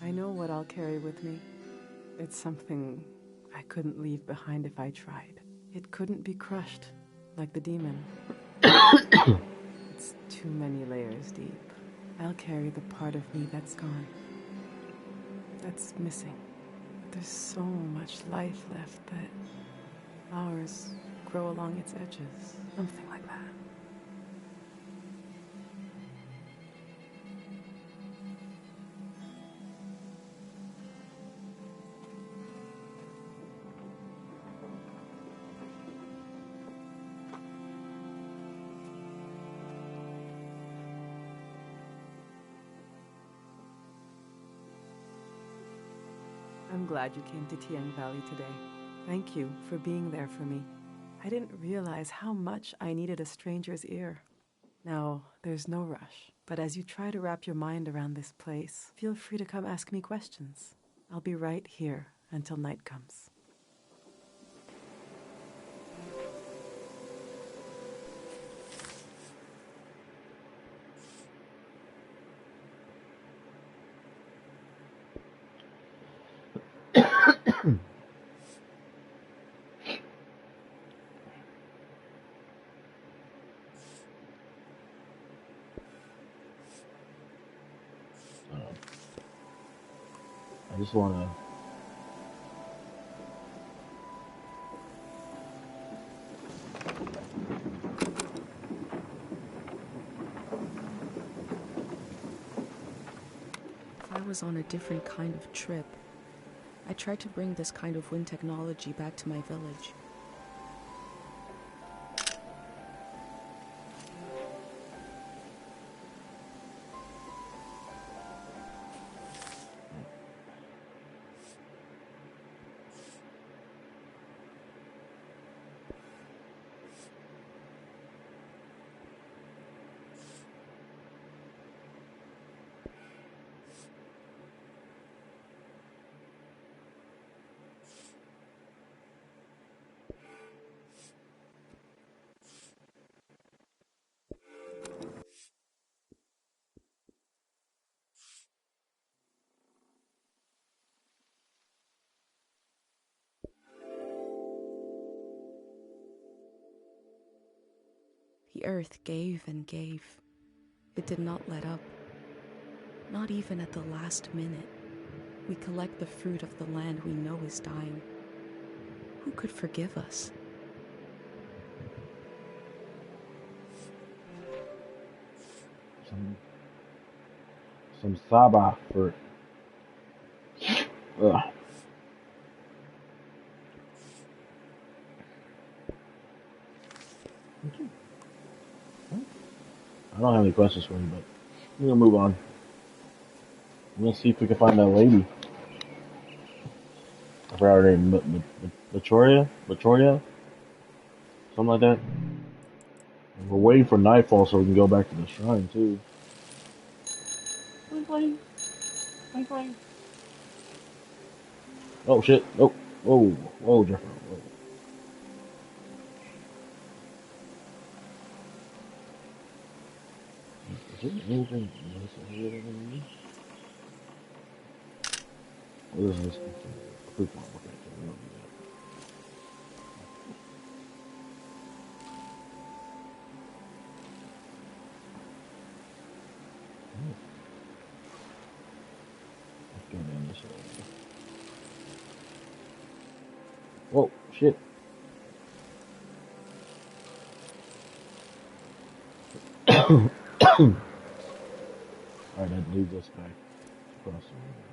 I know what I'll carry with me. It's something I couldn't leave behind if I tried. It couldn't be crushed, like the demon. It's too many layers deep. I'll carry the part of me that's gone. That's missing. But there's so much life left that flowers grow along its edges. Something like that. I'm glad you came to Tiang Valley today. Thank you for being there for me. I didn't realize how much I needed a stranger's ear. Now, there's no rush, but as you try to wrap your mind around this place, feel free to come ask me questions. I'll be right here until night comes. I just wanna. If I was on a different kind of trip, I tried to bring this kind of wind technology back to my village. The earth gave and gave. It did not let up. Not even at the last minute. We collect the fruit of the land we know is dying. Who could forgive us? Some Saba for. I don't have any questions for you, but we're gonna move on. Let's see if we can find that lady. I forgot her name. Victoria, something like that. And we're waiting for nightfall so we can go back to the shrine too. Oh shit! Oh, whoa, Jeffrey. Whoa. Is there anything here that I need? What is this? Quick one. Okay, so we don't do that. Let's go down this way. Whoa, shit. Alright, that leads us back across the river.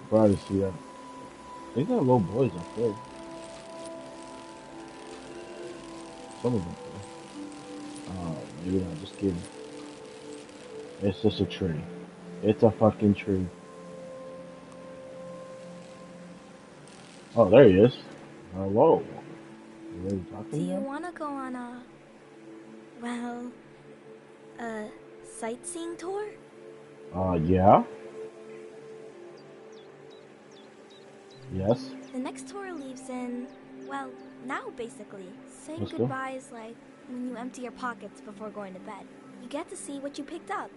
Probably see that. They got little boys up there. Some of them. Oh, maybe not. Just kidding. It's just a tree. It's a fucking tree. Oh, there he is. Hello. You ready to talk to Do me? you want to go on a sightseeing tour? Yeah. Yes. The next tour leaves in, well, now basically. Saying Let's go. goodbye is like when you empty your pockets before going to bed. You get to see what you picked up.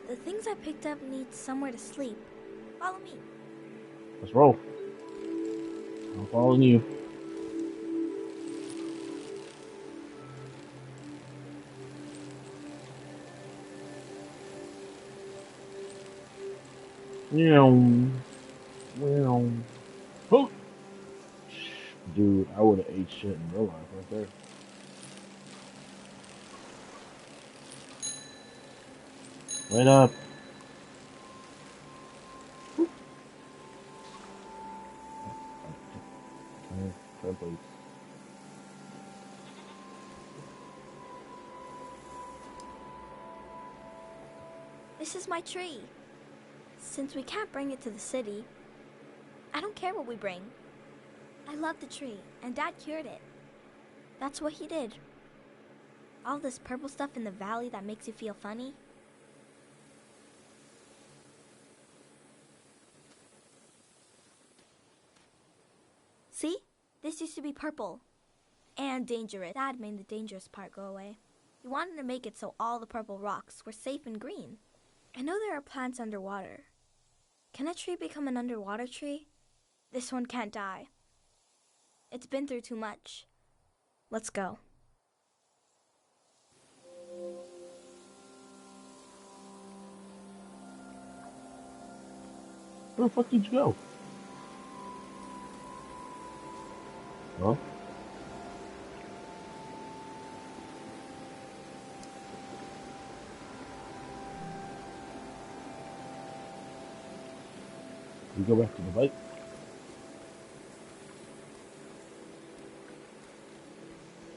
The things I picked up need somewhere to sleep. Follow me. Let's roll. I'm following you. Oh. Dude, I would have ate shit in real life right there. Wait up. Turn, please. This is my tree. Since we can't bring it to the city, I don't care what we bring. I love the tree, and Dad cured it. That's what he did. All this purple stuff in the valley that makes you feel funny. See? This used to be purple. And dangerous. Dad made the dangerous part go away. He wanted to make it so all the purple rocks were safe and green. I know there are plants underwater. Can a tree become an underwater tree? This one can't die. It's been through too much. Let's go. Where the fuck did you go? Huh? You go back to the bike?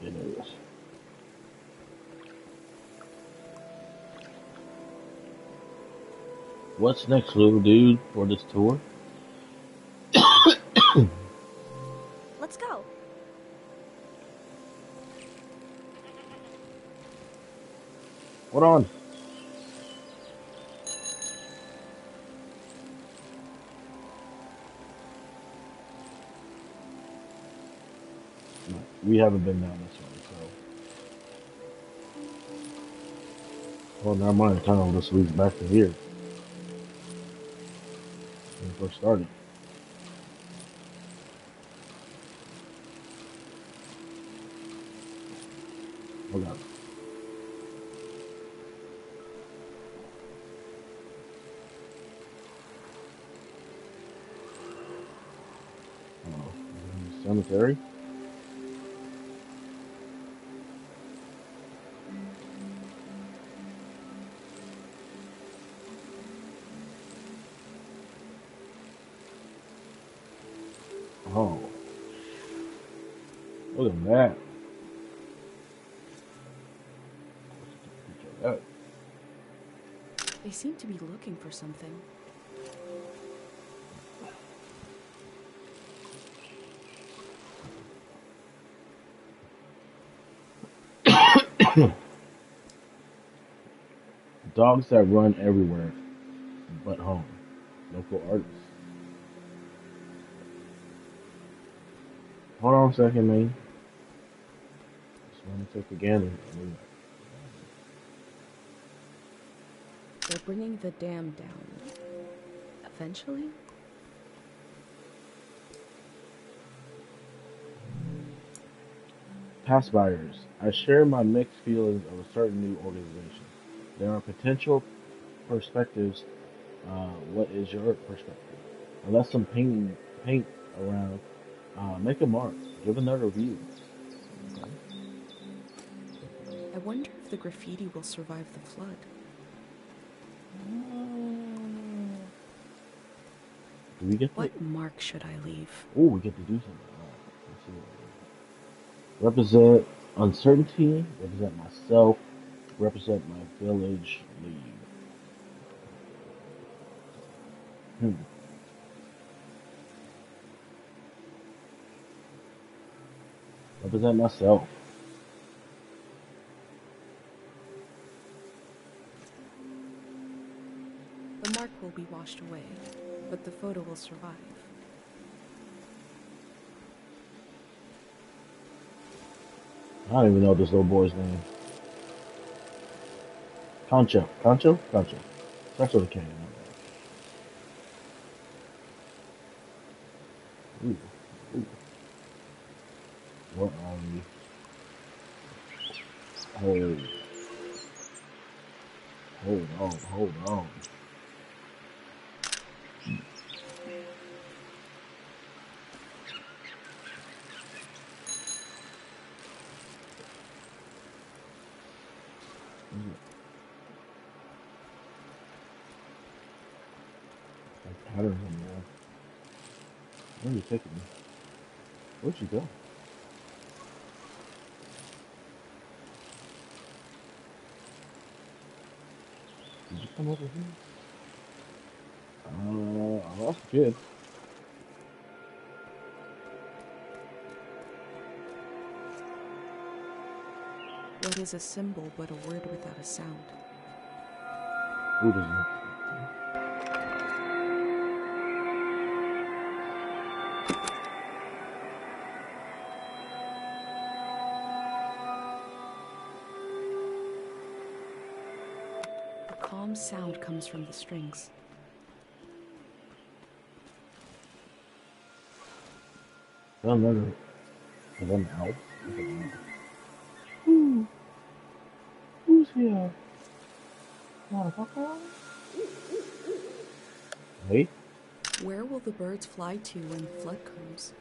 Yeah, there it is. What's next, little dude, for this tour? Let's go. Hold on. We haven't been down this way, so. Well, never mind. The tunnel just leads back to here. When we first started. Hold on. Cemetery. Oh, look at that. That- They seem to be looking for something. Dogs that run everywhere but home. Local artists. Hold on a second, man. Just want to take a gander. They're bringing the dam down. Eventually? Past buyers. I share my mixed feelings of a certain new organization. There are potential perspectives. What is your perspective? Unless some paint around, make a mark. Give another review. Okay. I wonder if the graffiti will survive the flood. Do we get What mark should I leave? Oh, we get to do something. Let's see what we do. Represent uncertainty. Represent myself. Represent my village. Leave. Represent myself. The mark will be washed away, but the photo will survive. I don't even know this little boy's name. Concho. Concho? Concho. Starts with a K. Ooh. Ooh. What are we? Hold on. Patterns on the wall. Where are you taking me? Where'd you go? Did you come over here? I lost the kid. What is a symbol but a word without a sound? Buddhism. A calm sound comes from the strings. Another. Is that an elf? Who's here? Motherfucker? Wait. Where will the birds fly to when the flood comes?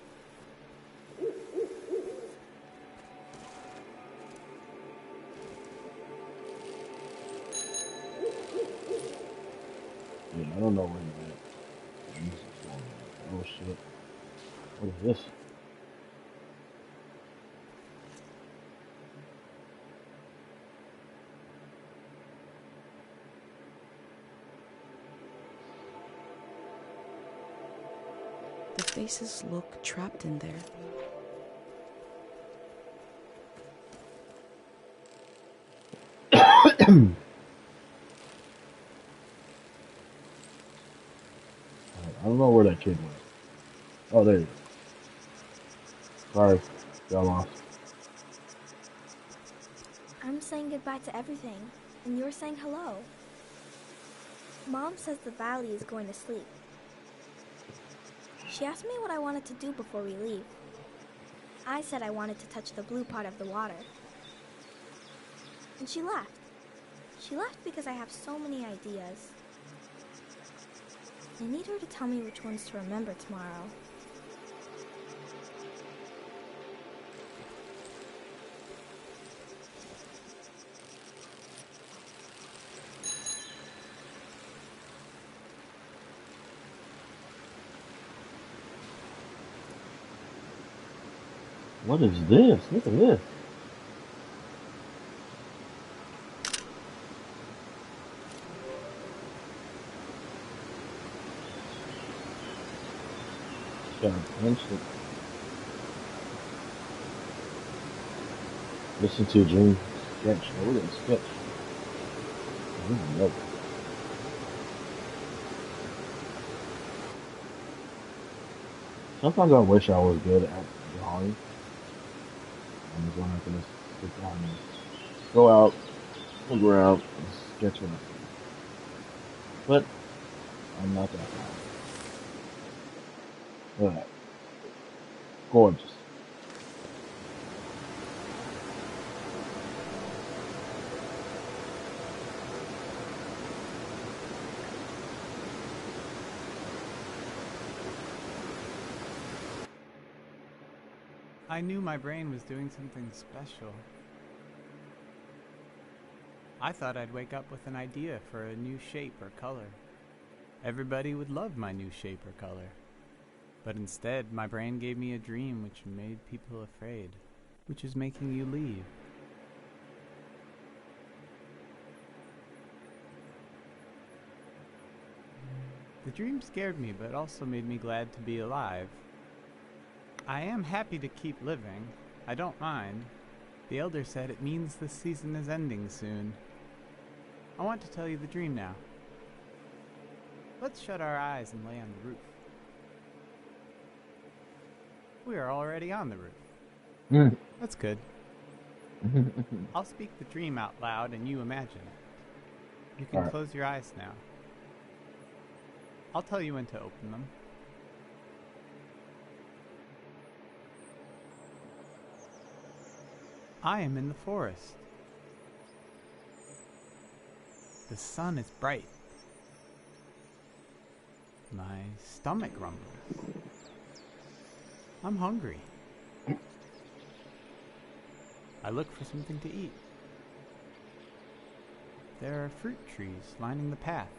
Yeah, I don't know where he's at. Oh shit. What is this? The faces look trapped in there. I don't know where that kid went. Oh, there you go. Sorry, got lost. I'm saying goodbye to everything, and you're saying hello. Mom says the valley is going to sleep. She asked me what I wanted to do before we leave. I said I wanted to touch the blue part of the water. And she left. She left because I have so many ideas. I need her to tell me which ones to remember tomorrow. What is this? Look at this. Got an instant. Listen to a dream sketch. Oh, look at the sketch. I love it. Sometimes I wish I was good at drawing. I'm just not gonna sit down and go out, look around, and sketch what I see. But I'm not that talented. Look at that. Gorgeous. I knew my brain was doing something special. I thought I'd wake up with an idea for a new shape or color. Everybody would love my new shape or color. But instead, my brain gave me a dream which made people afraid, which is making you leave. The dream scared me, but also made me glad to be alive. I am happy to keep living. I don't mind. The Elder said it means this season is ending soon. I want to tell you the dream now. Let's shut our eyes and lay on the roof. We are already on the roof. That's good. I'll speak the dream out loud and you imagine it. You can close your eyes now. I'll tell you when to open them. I am in the forest. The sun is bright. My stomach rumbles. I'm hungry. I look for something to eat. There are fruit trees lining the path.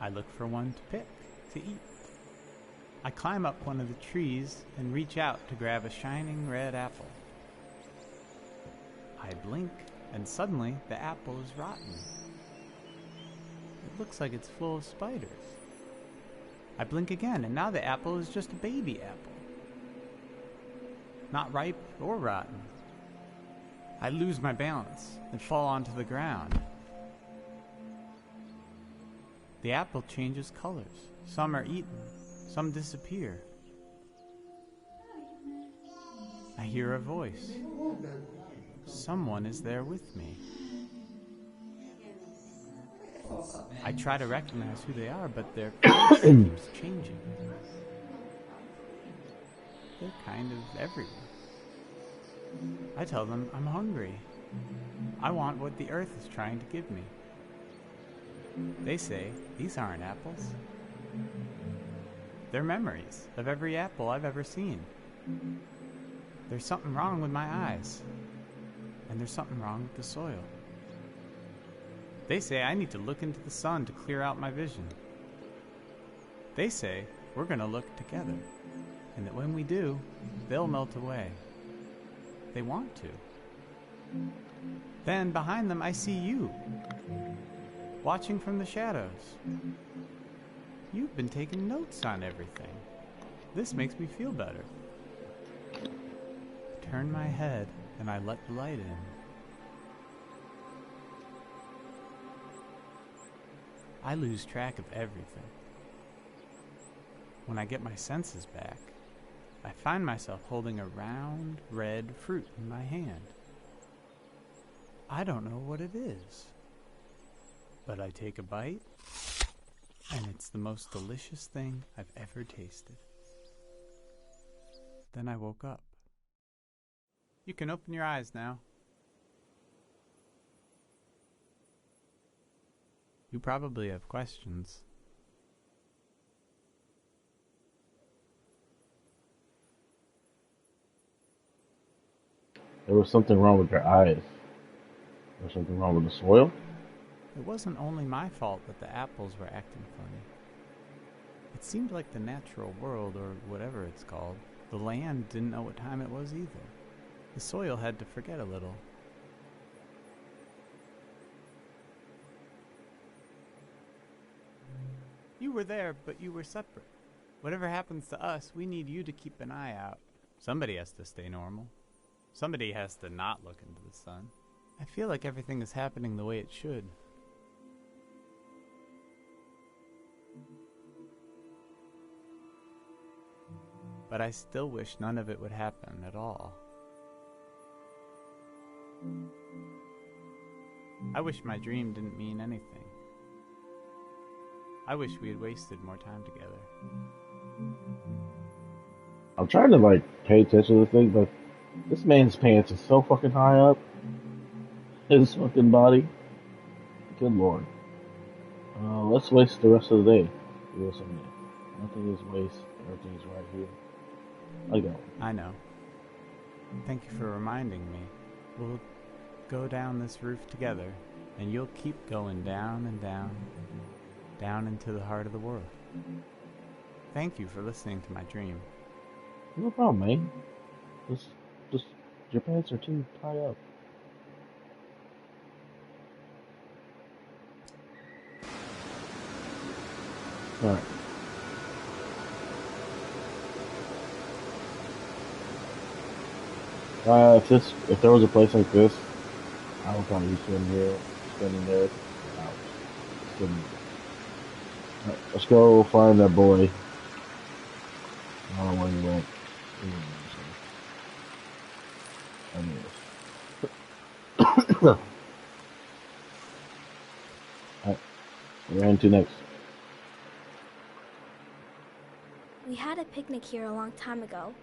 I look for one to pick, to eat. I climb up one of the trees and reach out to grab a shining red apple. I blink, and suddenly the apple is rotten. It looks like it's full of spiders. I blink again, and now the apple is just a baby apple. Not ripe or rotten. I lose my balance and fall onto the ground. The apple changes colors. Some are eaten, some disappear. I hear a voice. Someone is there with me. I try to recognize who they are, but their face keeps changing. They're kind of everywhere. I tell them I'm hungry. I want what the earth is trying to give me. They say, these aren't apples. They're memories of every apple I've ever seen. There's something wrong with my eyes. And there's something wrong with the soil. They say I need to look into the sun to clear out my vision. They say we're going to look together, and that when we do, they'll melt away. They want to. Then behind them I see you, watching from the shadows. You've been taking notes on everything. This makes me feel better. I turn my head and I let the light in. I lose track of everything. When I get my senses back, I find myself holding a round, red fruit in my hand. I don't know what it is, but I take a bite, and it's the most delicious thing I've ever tasted. Then I woke up. You can open your eyes now. You probably have questions. There was something wrong with their eyes. There was something wrong with the soil. It wasn't only my fault that the apples were acting funny. It seemed like the natural world, or whatever it's called, The land didn't know what time it was either. The soil had to forget a little. You were there, but you were separate. Whatever happens to us, we need you to keep an eye out. Somebody has to stay normal. Somebody has to not look into the sun. I feel like everything is happening the way it should. But I still wish none of it would happen at all. I wish my dream didn't mean anything. I wish we had wasted more time together. I'm trying to like pay attention to things, but this man's pants is so fucking high up. His fucking body. Good lord. Let's waste the rest of the day. Do something. Nothing is waste. Everything is right here. I go. I know. Thank you for reminding me. We'll go down this roof together, and you'll keep going down and down, down into the heart of the world. Thank you for listening to my dream. No problem, man. Just, your pants are too high up. Alright. If there was a place like this, I would probably swim here, spending there hours. Alright, let's go find that boy. I don't know where he went. Alright, we're heading to next. We had a picnic here a long time ago.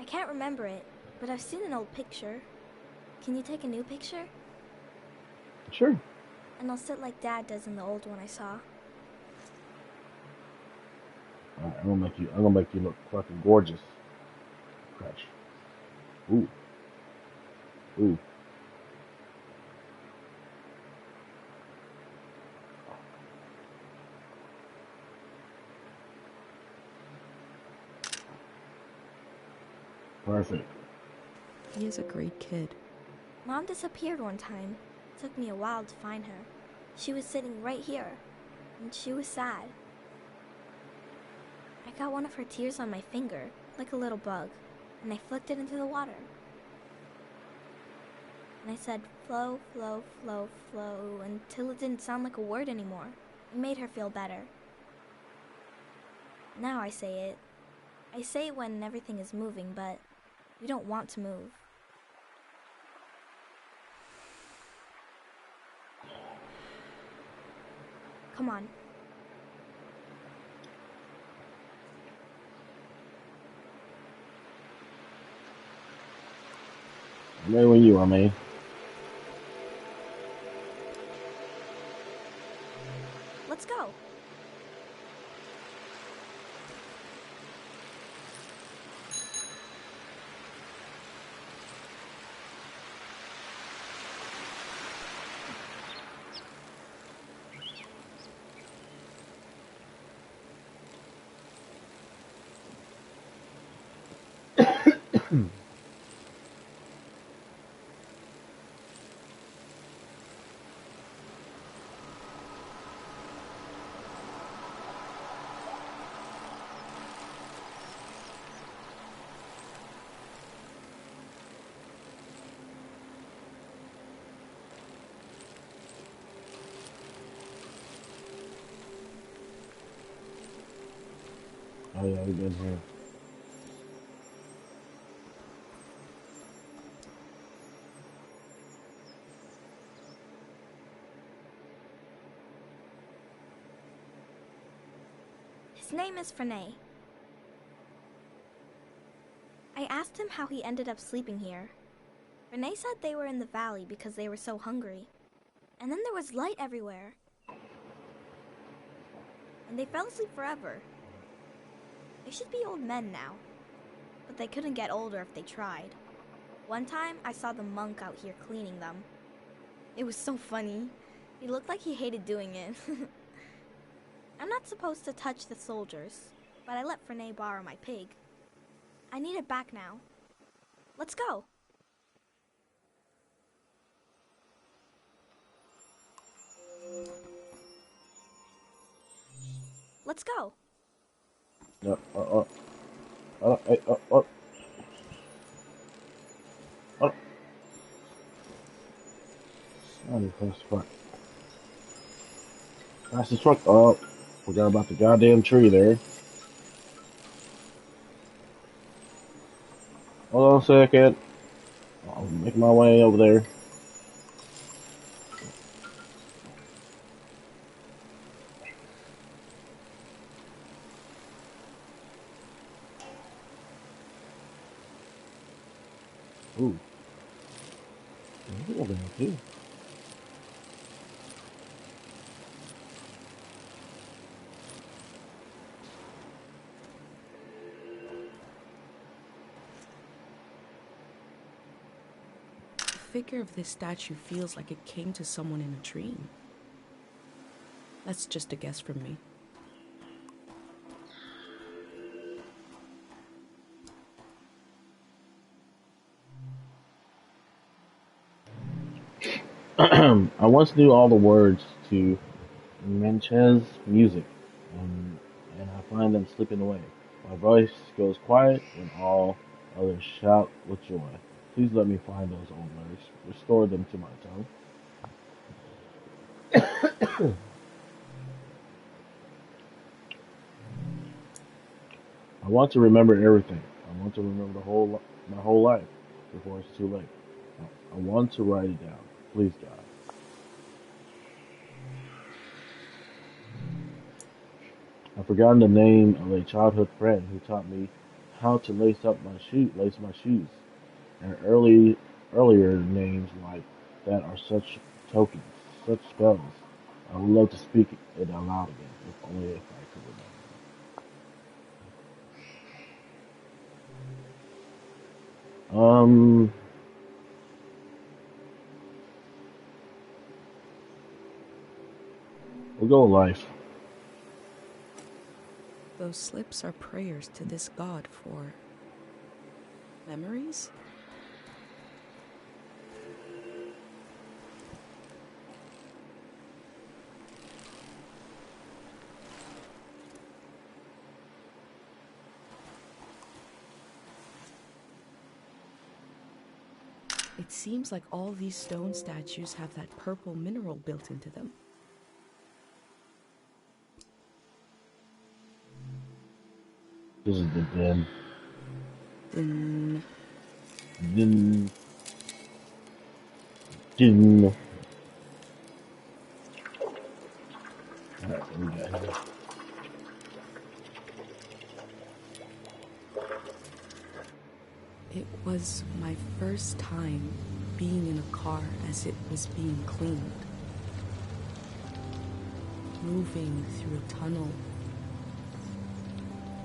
I can't remember it, but I've seen an old picture. Can you take a new picture? Sure. And I'll sit like Dad does in the old one I saw. Alright, I'm gonna make you look fucking gorgeous. Crash. Ooh. Ooh. Perfect. He is a great kid. Mom disappeared one time. It took me a while to find her. She was sitting right here, and she was sad. I got one of her tears on my finger, like a little bug, and I flicked it into the water. And I said, flow, flow, flow, flow, until it didn't sound like a word anymore. It made her feel better. Now I say it. I say it when everything is moving, but you don't want to move. Come on. I'm ready when you are, man. Let's go. Oh yeah, we've been here. His name is Frenay. I asked him how he ended up sleeping here. Frenay said they were in the valley because they were so hungry. And then there was light everywhere. And they fell asleep forever. They should be old men now. But they couldn't get older if they tried. One time, I saw the monk out here cleaning them. It was so funny. He looked like he hated doing it. I'm not supposed to touch the soldiers. but I let Frenay borrow my pig. I need it back now. Let's go. Let's go. Hey, Pass the truck up. Forgot about the goddamn tree there. Hold on a second. I'll make my way over there. Ooh. There's over there too. The figure of this statue feels like it came to someone in a dream. That's just a guess from me. I once knew all the words to Menchez music, and I find them slipping away. My voice goes quiet, and all others shout with joy. Please let me find those old words, restore them to my tongue. I want to remember everything. I want to remember my whole life before it's too late. I want to write it down. Please, God. I've forgotten the name of a childhood friend who taught me how to lace my shoes, and earlier names like that are such tokens, such spells. I would love to speak it out loud again, if only if I could remember. We'll go with life. Those slips are prayers to this god for memories? It seems like all these stone statues have that purple mineral built into them. This is the den. Din. Alright, what we got here? It was my first time being in a car as it was being cleaned. Moving through a tunnel,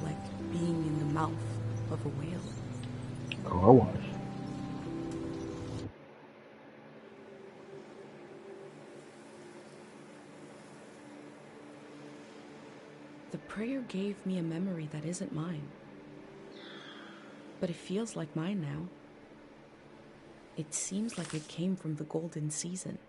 like being in the mouth of a whale. Car wash. The prayer gave me a memory that isn't mine. But it feels like mine now. It seems like it came from the golden season.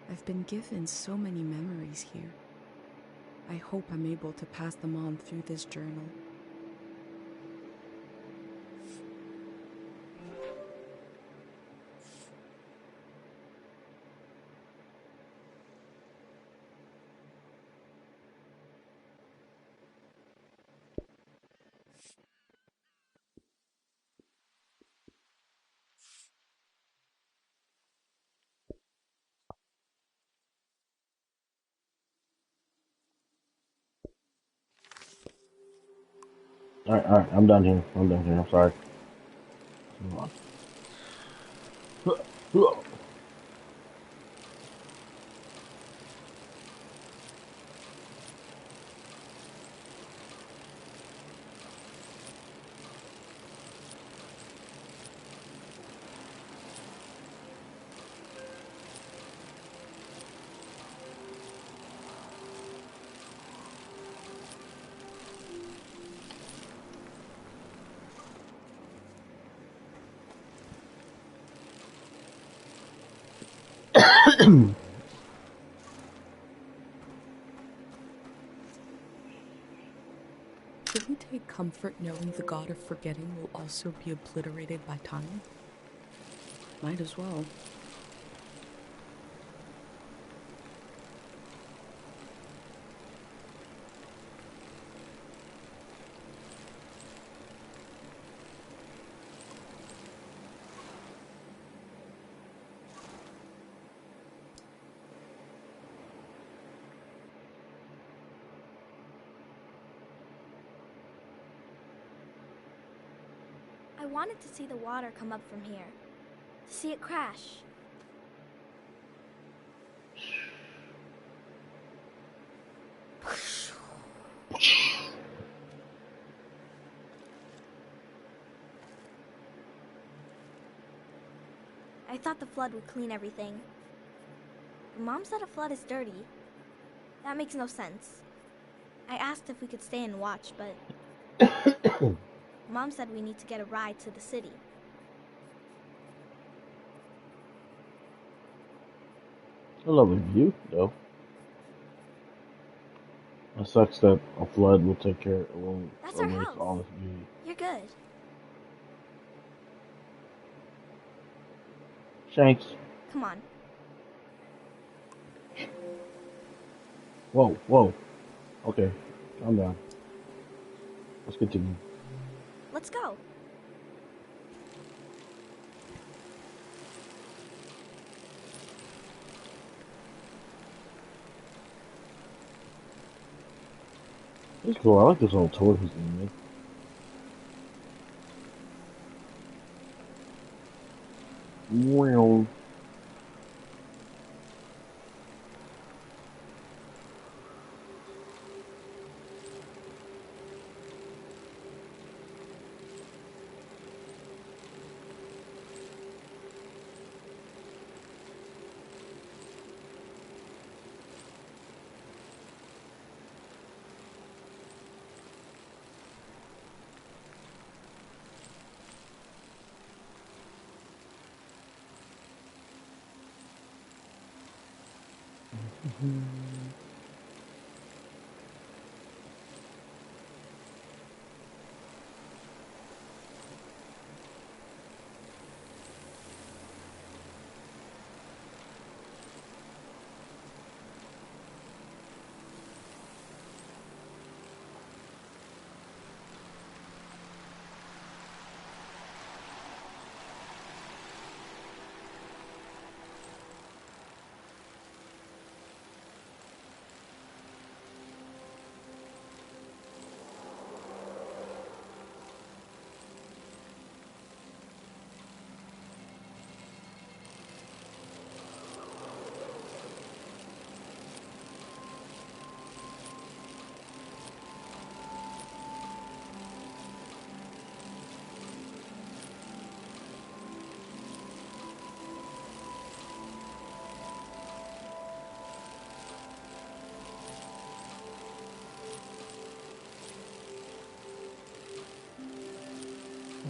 I've been given so many memories here. I hope I'm able to pass them on through this journal. Alright, I'm done here. I'm sorry. Move on. Should we take comfort knowing the god of forgetting will also be obliterated by time? Might as well. I wanted to see the water come up from here. To see it crash. I thought the flood would clean everything. But Mom said a flood is dirty. That makes no sense. I asked if we could stay and watch, but Mom said we need to get a ride to the city. A lovely view, though. It sucks that a flood will take care, will That's our erase house. all this beauty. You're good. Shanks. Come on. Whoa, whoa. Okay, calm down. Let's continue. Let's go. It's cool. I like this little tour he's doing. Wow.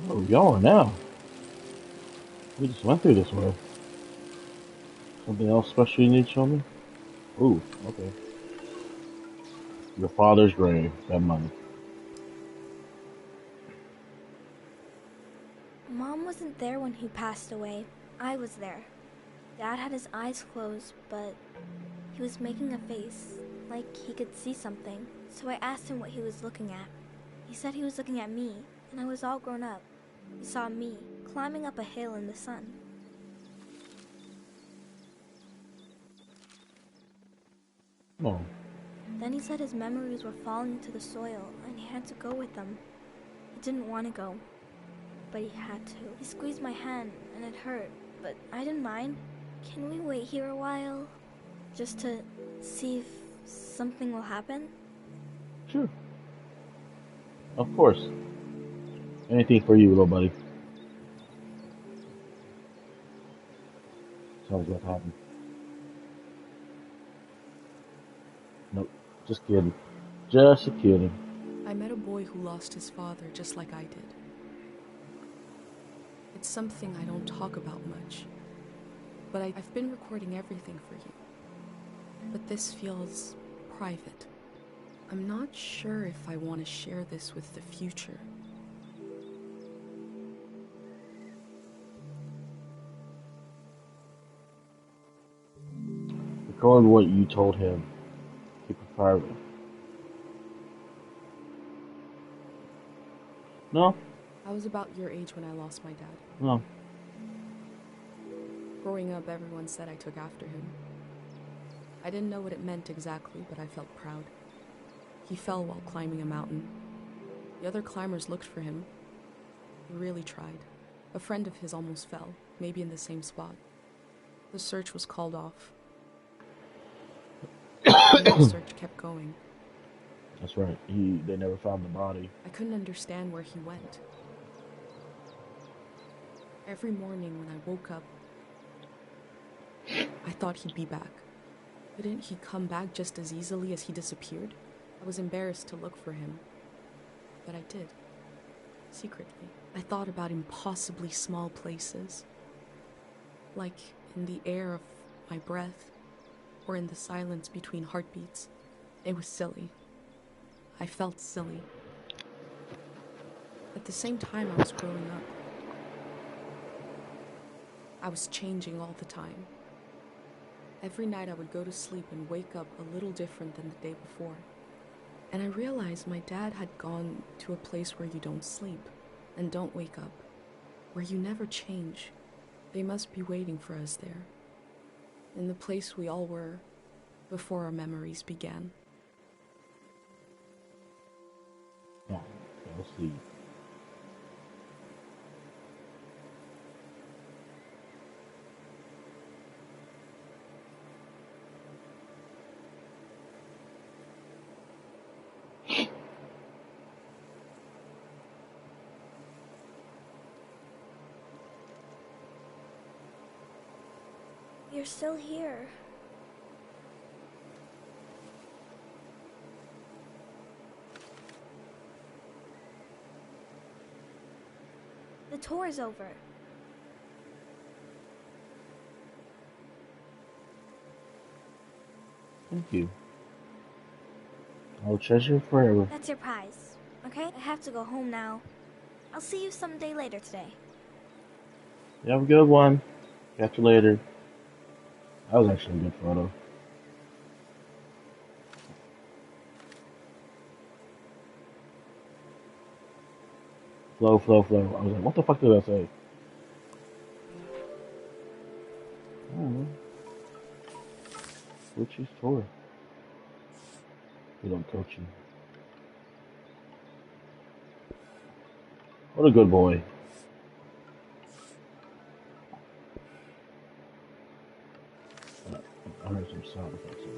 Where are we going now? We just went through this way. Something else special you need to show me? Ooh, okay. Your father's grave. That money. Mom wasn't there when he passed away. I was there. Dad had his eyes closed, but he was making a face, like he could see something. So I asked him what he was looking at. He said he was looking at me, and I was all grown up. He saw me climbing up a hill in the sun. Oh. Then he said his memories were falling to the soil, and he had to go with them. He didn't want to go, but he had to. He squeezed my hand, and it hurt, but I didn't mind. Can we wait here a while? Just to see if something will happen? Sure. Of course. Anything for you, little buddy. Sounds like happened. Nope. Just kidding. Just a kidding. I met a boy who lost his father just like I did. It's something I don't talk about much, but I've been recording everything for you. But this feels private. I'm not sure if I want to share this with the future. Record what you told him. Keep it private. No? I was about your age when I lost my dad. No. Growing up, everyone said I took after him. I didn't know what it meant exactly, but I felt proud. He fell while climbing a mountain. The other climbers looked for him. He really tried. A friend of his almost fell, maybe in the same spot. The search was called off. The search kept going. That's right. They never found the body. I couldn't understand where he went. Every morning when I woke up, I thought he'd be back. Couldn't he come back just as easily as he disappeared? I was embarrassed to look for him, but I did, secretly. I thought about impossibly small places, like in the air of my breath, or in the silence between heartbeats. It was silly. I felt silly. At the same time, I was growing up. I was changing all the time. Every night I would go to sleep and wake up a little different than the day before. And I realized my dad had gone to a place where you don't sleep and don't wake up, where you never change. They must be waiting for us there, in the place we all were before our memories began. Yeah, let's see. You're still here. The tour is over. Thank you. I'll treasure it forever. That's your prize, okay? I have to go home now. I'll see you someday later today. You have a good one. Catch you later. That was actually a good photo. Flow, flow, flow. I was like, what the fuck did I say? I don't know. Coach's tour. Good on coaching. What a good boy. I heard some sound effects in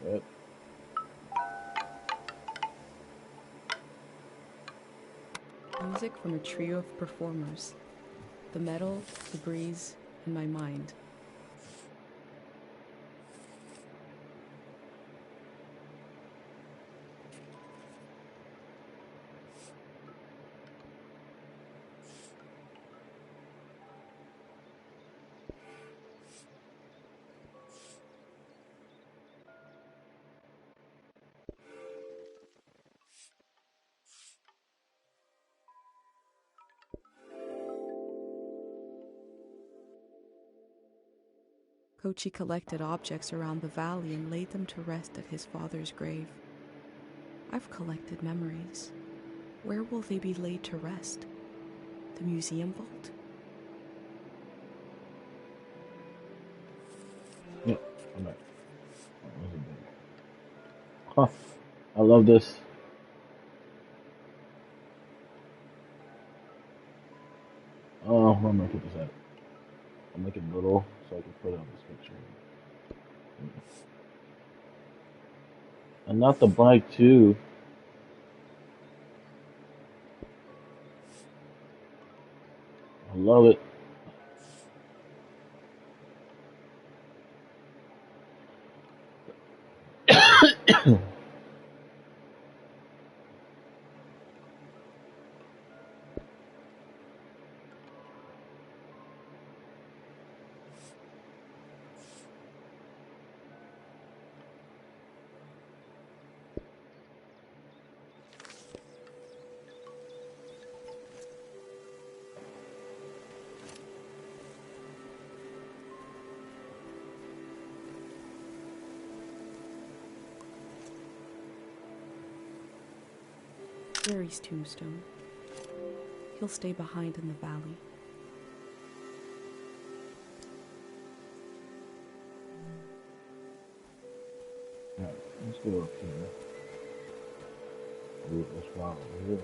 there. Music from a trio of performers. The metal, the breeze, and my mind. Kochi collected objects around the valley and laid them to rest at his father's grave. I've collected memories. Where will they be laid to rest? The museum vault? Yeah, I'm back. Huh. I love this. where am I gonna put this at? I'll make it little so I can put it on this picture. And not the bike too. I love it. Gary's tombstone. He'll stay behind in the valley. Yeah, let's go up here. Let's go over here.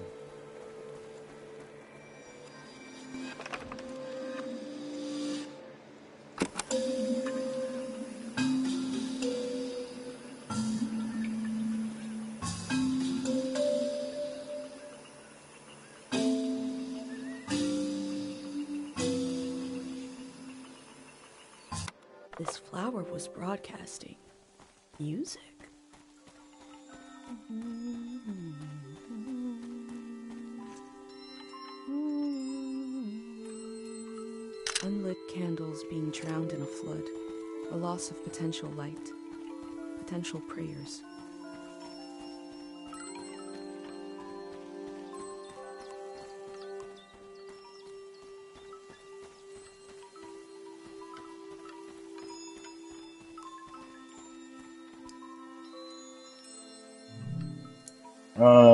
This flower was broadcasting music. Unlit candles being drowned in a flood. A loss of potential light. Potential prayers.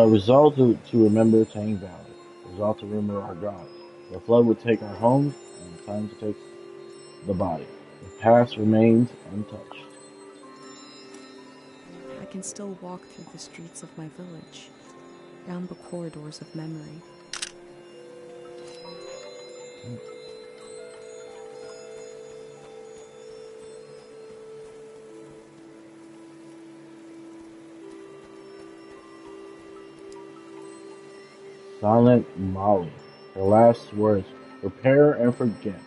Resolve to remember Tang Valley. Resolve to remember our gods. The flood would take our homes, and time to take the body. The past remains untouched. I can still walk through the streets of my village, down the corridors of memory. Silent Molly. Her last words, prepare and forget.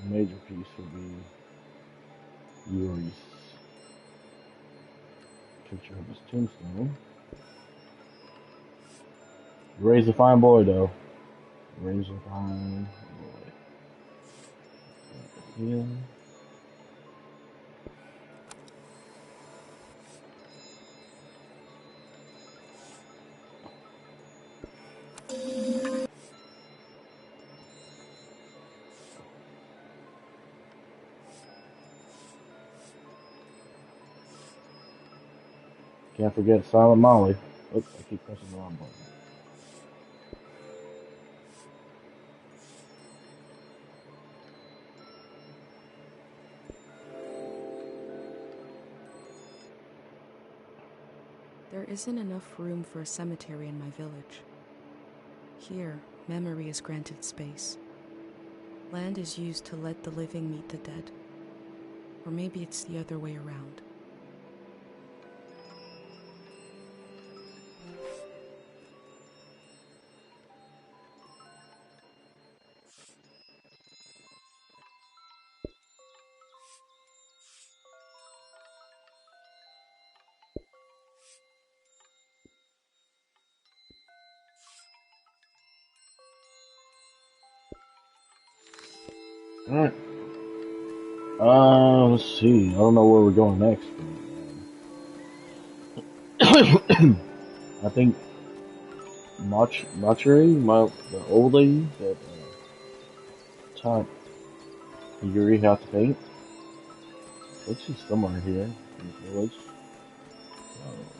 Major piece would be Yuri's picture of his tombstone. Raise a fine boy, though. Raise a fine boy. Yeah. Can't forget Silent Molly. Oops, I keep pressing the wrong button. There isn't enough room for a cemetery in my village. Here, memory is granted space. Land is used to let the living meet the dead. Or maybe it's the other way around. Alright. Let's see. I don't know where we're going next. I think Machiri, the old lady that taught Yuri how to paint. I think she's somewhere here in the village.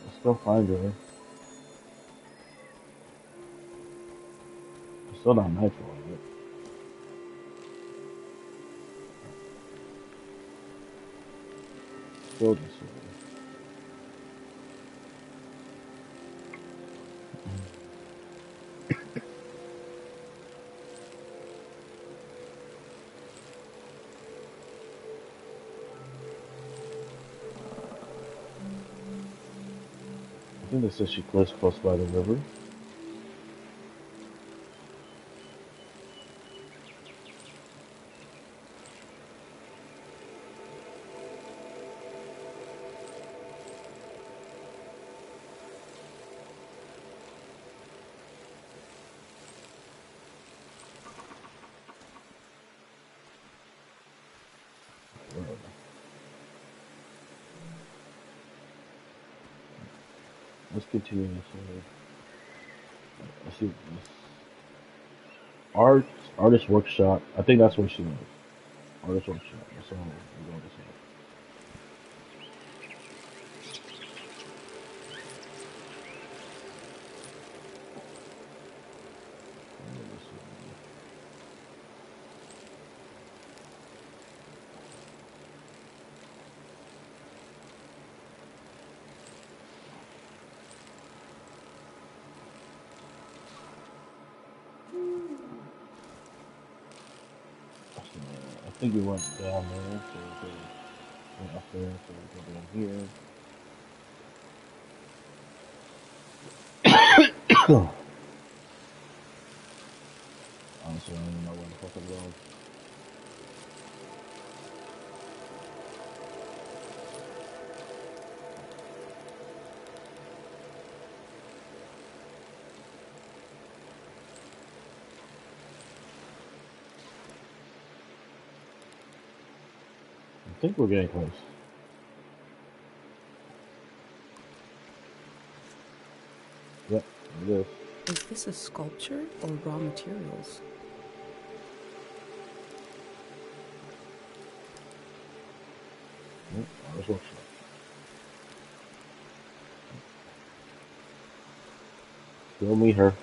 Let's go find her. It's still not nightfall yet. Still this way. I think this says she lives close by the river. Let's continue this way. Let's see this. Artist workshop. I think that's where she lives. Artist workshop. That's all we're going to say. I think we went down there, so we went up there, so we go down here. Honestly, I don't even know where the fuck I'm going. I think we're getting close. Yep, it is. Is this a sculpture or raw materials? Artist workshop. Still meet her.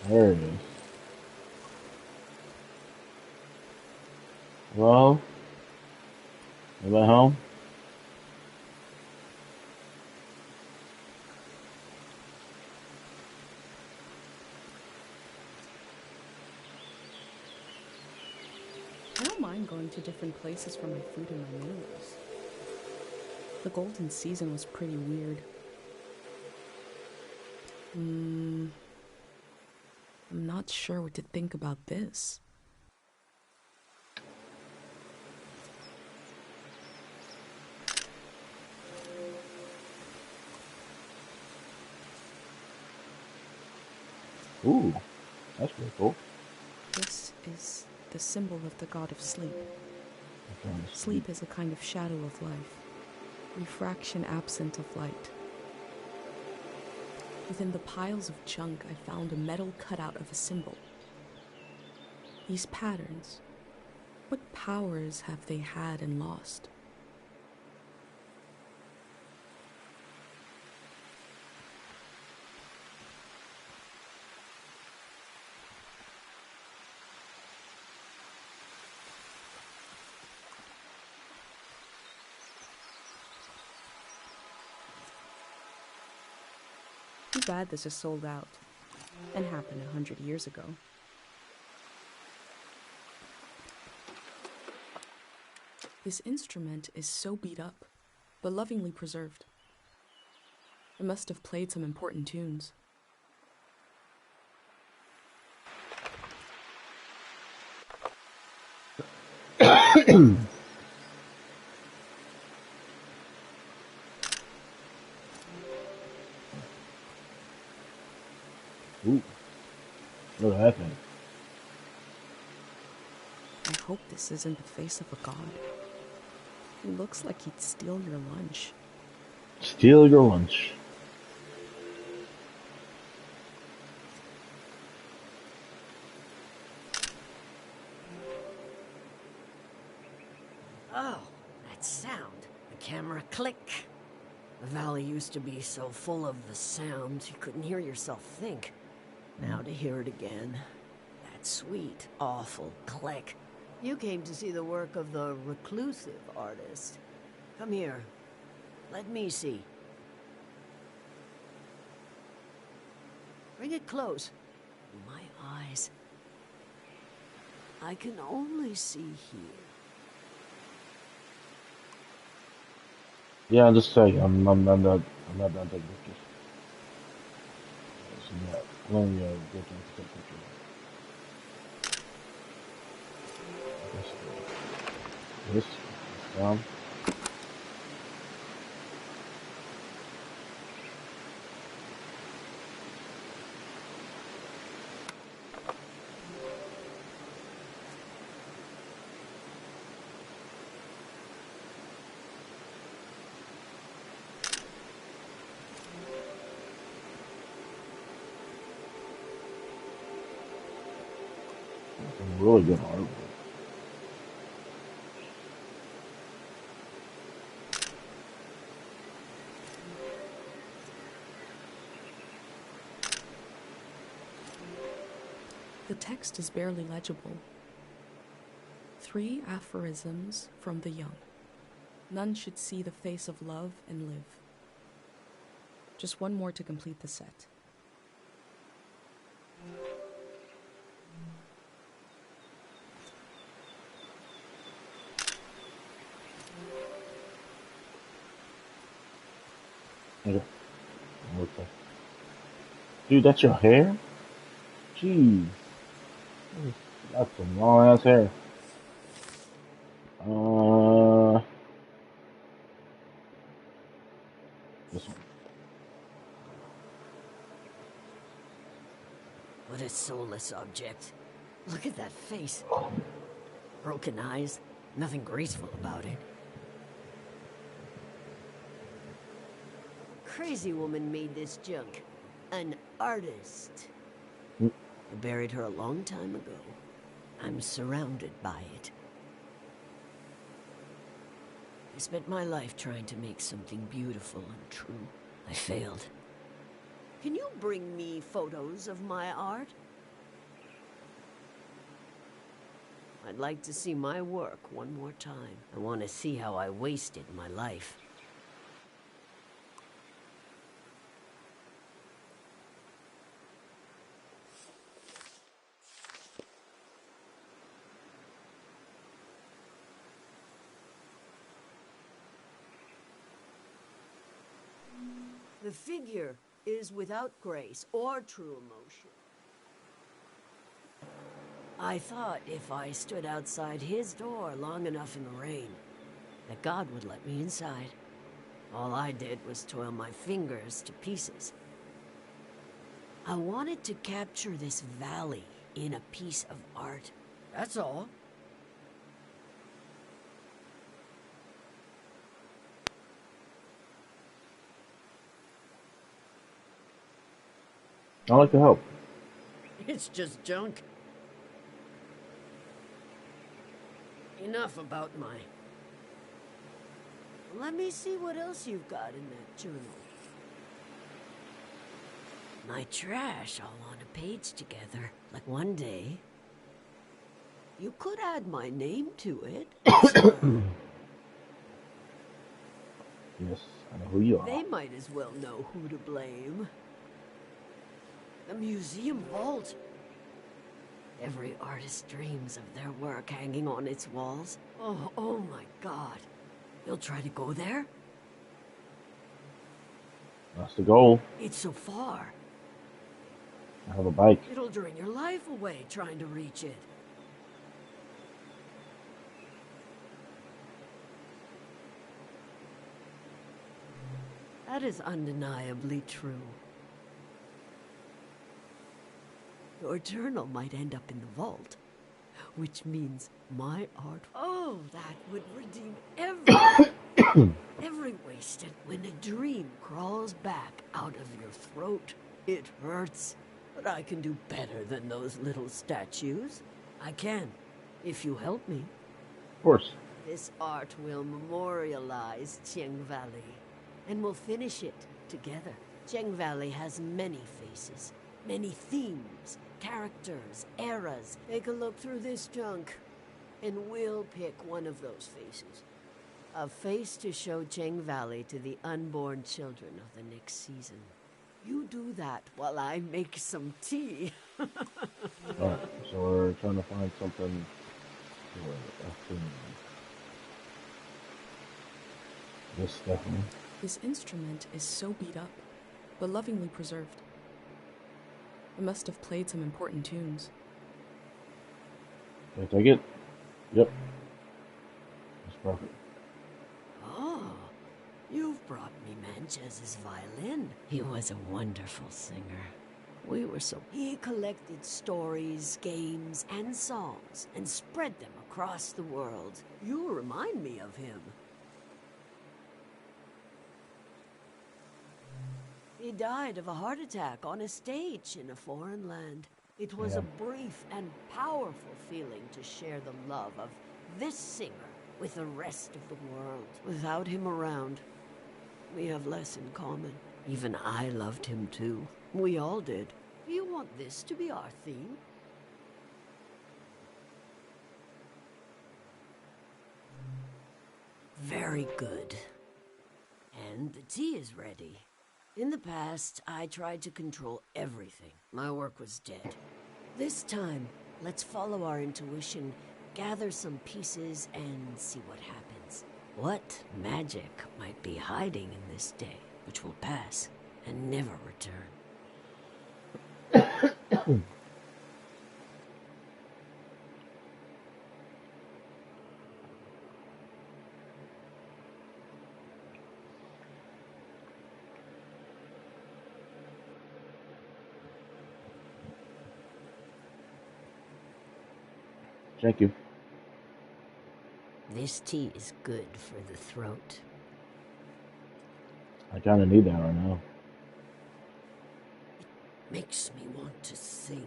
There it is. Hello? Anybody home? I don't mind going to different places for my food and my meals. The golden season was pretty weird. I'm not sure what to think about this. Ooh, that's pretty cool. This is the symbol of the god of sleep. Okay. Sleep is a kind of shadow of life, refraction absent of light. Within the piles of junk, I found a metal cutout of a symbol. These patterns, what powers have they had and lost? Too bad this is sold out, and happened 100 years ago. This instrument is so beat up, but lovingly preserved. It must have played some important tunes. I hope this isn't the face of a god. He looks like he'd steal your lunch. Steal your lunch. Oh, that sound. The camera click. The valley used to be so full of the sounds you couldn't hear yourself think. Now to hear it again. That sweet, awful click. You came to see the work of the reclusive artist. Come here. Let me see. Bring it close. My eyes. I can only see here. Yeah, I'm just saying, I'm not done taking pictures. So yeah, plenty of good things to take pictures of. This down. Some really good artwork. The text is barely legible. 3 aphorisms from the young. None should see the face of love and live. Just one more to complete the set. Okay. Okay. Dude, that's your hair? Jeez. That's some long ass hair. This one. What a soulless object. Look at that face. Broken eyes. Nothing graceful about it. Crazy woman made this junk. An artist. I buried her a long time ago. I'm surrounded by it. I spent my life trying to make something beautiful and true. I failed. Can you bring me photos of my art? I'd like to see my work one more time. I want to see how I wasted my life. The figure is without grace or true emotion. I thought if I stood outside his door long enough in the rain, that God would let me inside. All I did was toil my fingers to pieces. I wanted to capture this valley in a piece of art. That's all. I'd like to help. It's just junk. Enough about my... Let me see what else you've got in that journal. My trash all on a page together. Like one day, you could add my name to it. Yes, I know who you are. They might as well know who to blame. The museum vault. Every artist dreams of their work hanging on its walls. Oh my God. You'll try to go there? That's the goal. It's so far. I have a bike. It'll drain your life away trying to reach it. That is undeniably true. Your journal might end up in the vault, which means my art. Oh, that would redeem everything. Every wasted. When a dream crawls back out of your throat, it hurts. But I can do better than those little statues. I can, if you help me. Of course. This art will memorialize Cheng Valley, and we'll finish it together. Cheng Valley has many faces, many themes, characters, eras. Take a look through this junk, and we'll pick one of those faces. A face to show Cheng Valley to the unborn children of the next season. You do that while I make some tea. Alright, so we're trying to find something for a theme. This definitely. This instrument is so beat up, but lovingly preserved. It must have played some important tunes. Can I take it? Yep. That's perfect. Oh, you've brought me Manchez's violin. He was a wonderful singer. We were so... He collected stories, games, and songs, and spread them across the world. You remind me of him. He died of a heart attack on a stage in a foreign land. It was a brief and powerful feeling to share the love of this singer with the rest of the world. Without him around, we have less in common. Even I loved him too. We all did. Do you want this to be our theme? Very good. And the tea is ready. In the past, I tried to control everything. My work was dead. This time, let's follow our intuition, gather some pieces, and see what happens. What magic might be hiding in this day, which will pass and never return? Thank you. This tea is good for the throat. I kind of need that right now. It makes me want to sing.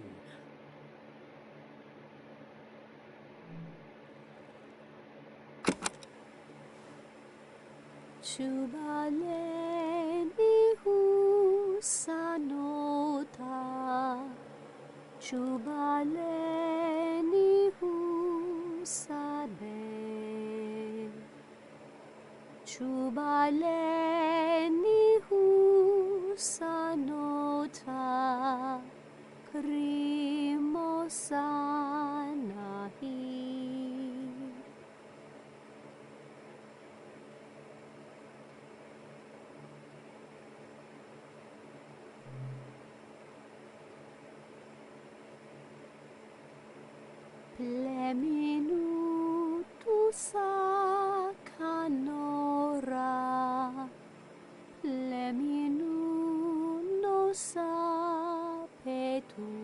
Chubaleni husanota, Chubaleni husabe, Chubaleni husanota, Krimosanahi. Pleminutu sa canora, Pleminuno sa petu,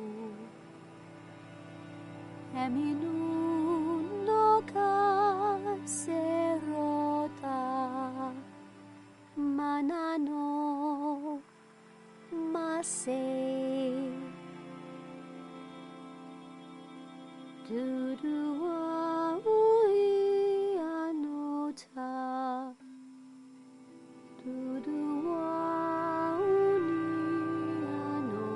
Pleminuno caserota, Manano mase. Dudua ui anota, Dudua uni ano,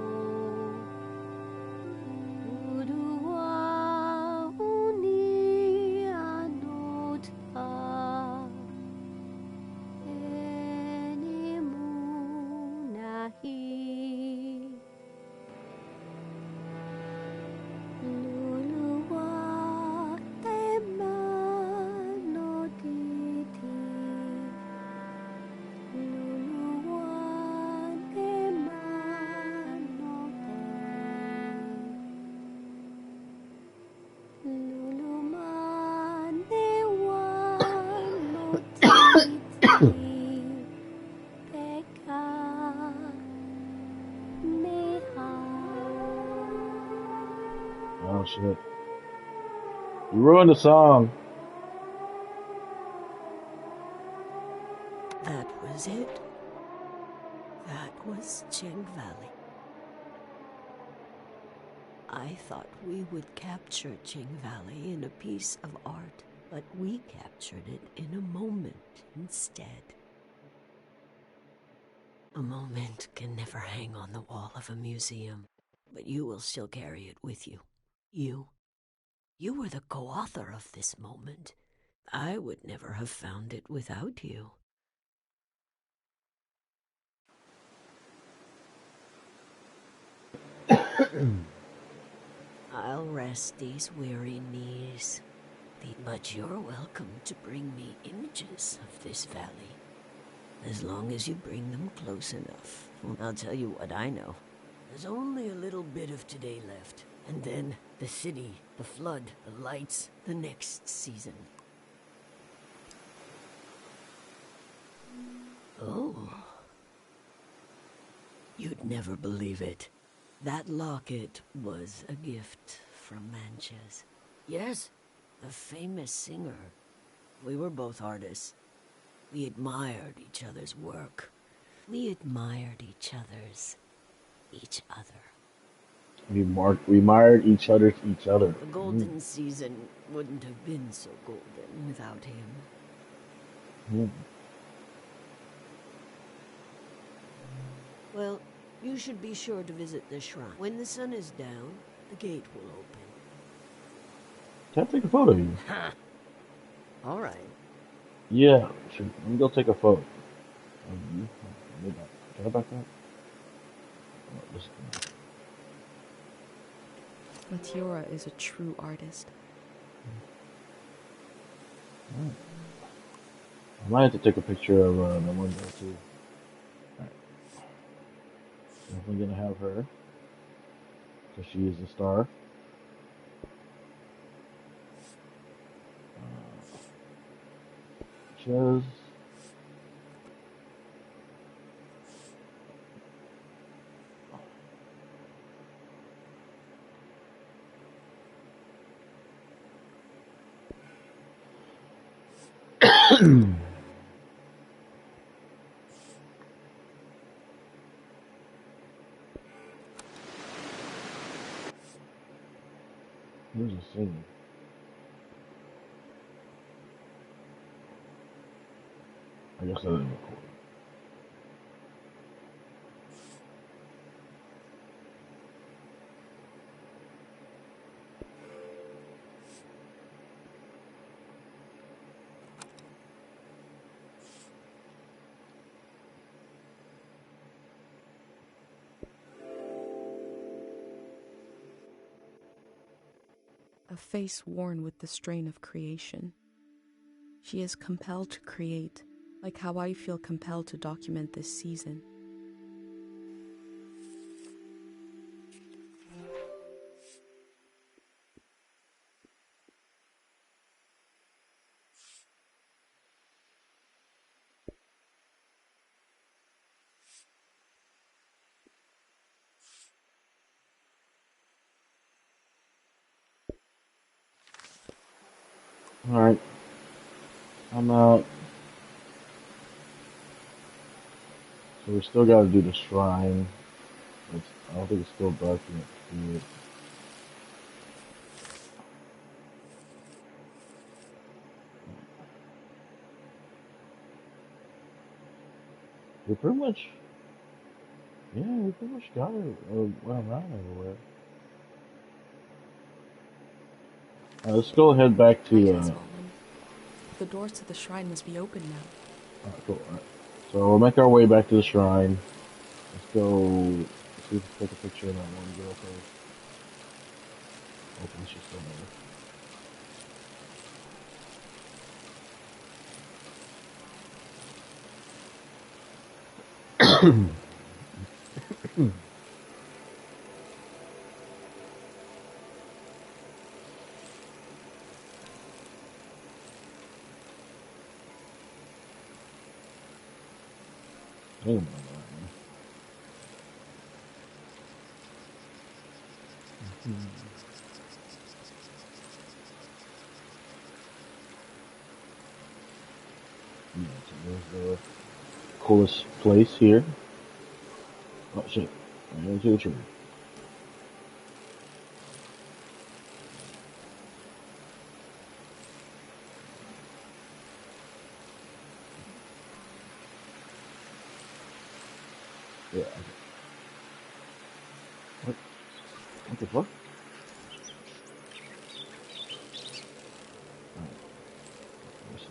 Dudua uni anota, Enimunahi. Oh shit. You ruined the song. That was it. That was Cheng Valley. I thought we would capture Cheng Valley in a piece of art, but we captured it in a moment instead. A moment can never hang on the wall of a museum, but you will still carry it with you. You were the co-author of this moment. I would never have found it without you. I'll rest these weary knees. But you're welcome to bring me images of this valley. As long as you bring them close enough. I'll tell you what I know. There's only a little bit of today left. And then the city, the flood, the lights, the next season. Oh. You'd never believe it. That locket was a gift from Manches. Yes, a famous singer. We were both artists. We admired each other's work. We admired each other. We admired each other. The golden season wouldn't have been so golden without him. Well, you should be sure to visit the shrine. When the sun is down, the gate will open. Can I take a photo of you? All right. Yeah, sure. Let me go take a photo. Can I back up? Matiora is a true artist. Right. I might have to take a picture of the window too. Right. Definitely gonna have her, because she is the star. Ches. Who's a singer? I guess I didn't record. A face worn with the strain of creation. She is compelled to create, like how I feel compelled to document this season. Alright. I'm out. So we still gotta do the shrine. I don't think it's still dark enough to do it. We pretty much got it. Went around everywhere. Let's go head back to The doors to the shrine must be open now. Alright, cool. Alright. So we'll make our way back to the shrine. Let's go see if we can take a picture of that one girl first. Hopefully she's still there. Oh my God. Yeah, so there's the coolest place here. Oh shit! Right into the tree. Yeah. Okay. What? What the fuck? Alright, let's see.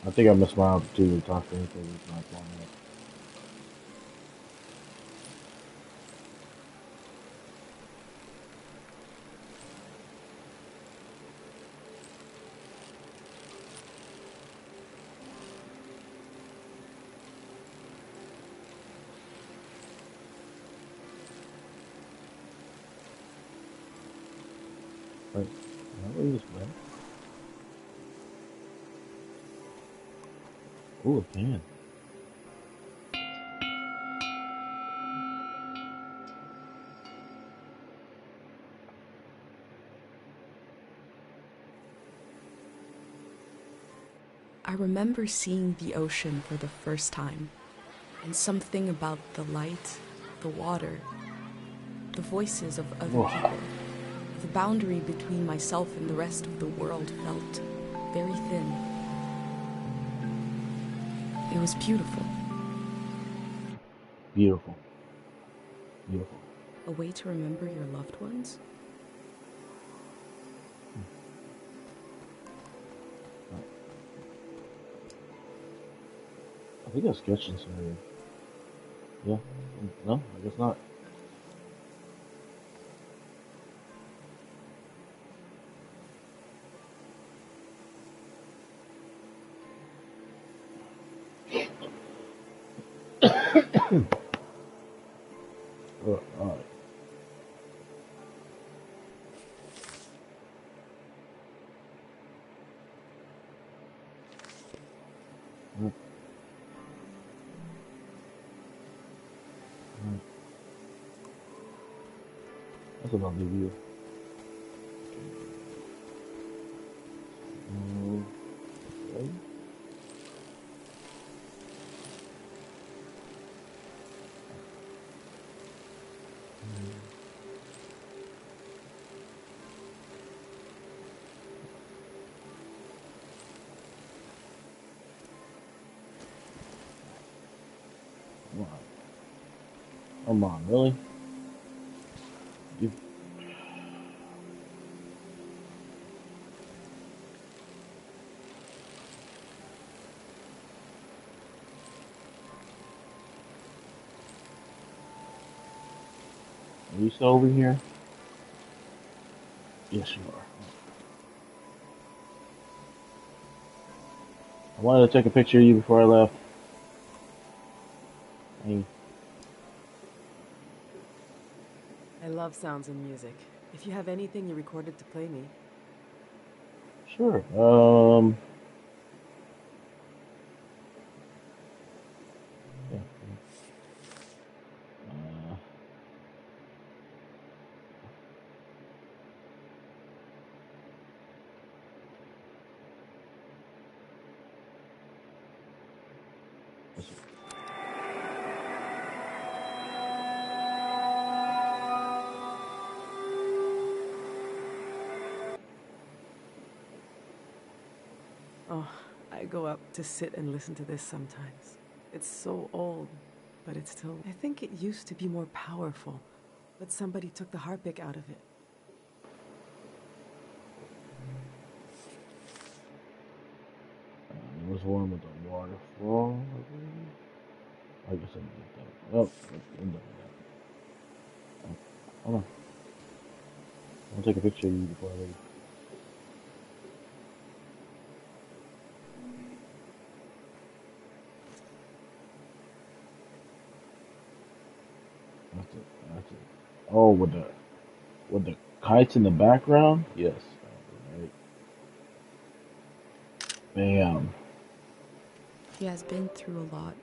I think I missed my opportunity to talk to anything with my phone. Wait, what is this, man? Ooh, a pen. I remember seeing the ocean for the first time, and something about the light, the water, the voices of other Whoa. people. The boundary between myself and the rest of the world felt very thin. It was beautiful. Beautiful. Beautiful. A way to remember your loved ones? I think I sketched this area. Yeah. No, I guess not. Alright. That's a lovely view. Okay. Come on. Come on, really? You... Are you still over here? Yes, you are. I wanted to take a picture of you before I left. Hey. I love sounds and music. If you have anything you recorded to play me. Sure. Yeah. Let's see. Oh, I go up to sit and listen to this sometimes. It's so old, but it's still... I think it used to be more powerful, but somebody took the harpic out of it. It was one with the waterfall. I guess I did that. Oh, I'm done with that. Oh, hold on. I'll take a picture of you before I leave. That's it. Oh, with the kites in the background? Yes. Right. Bam. He has been through a lot,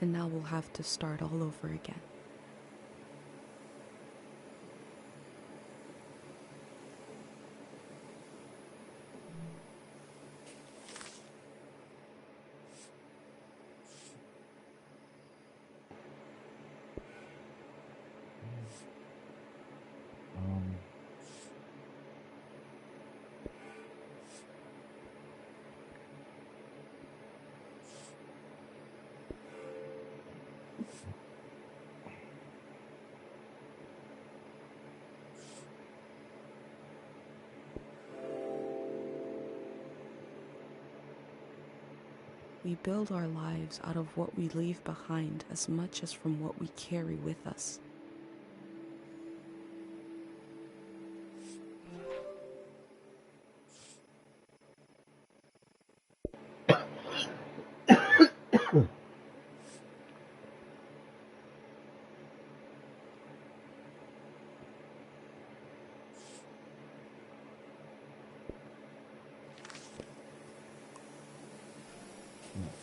and now we'll have to start all over again. Um, We build our lives out of what we leave behind as much as from what we carry with us.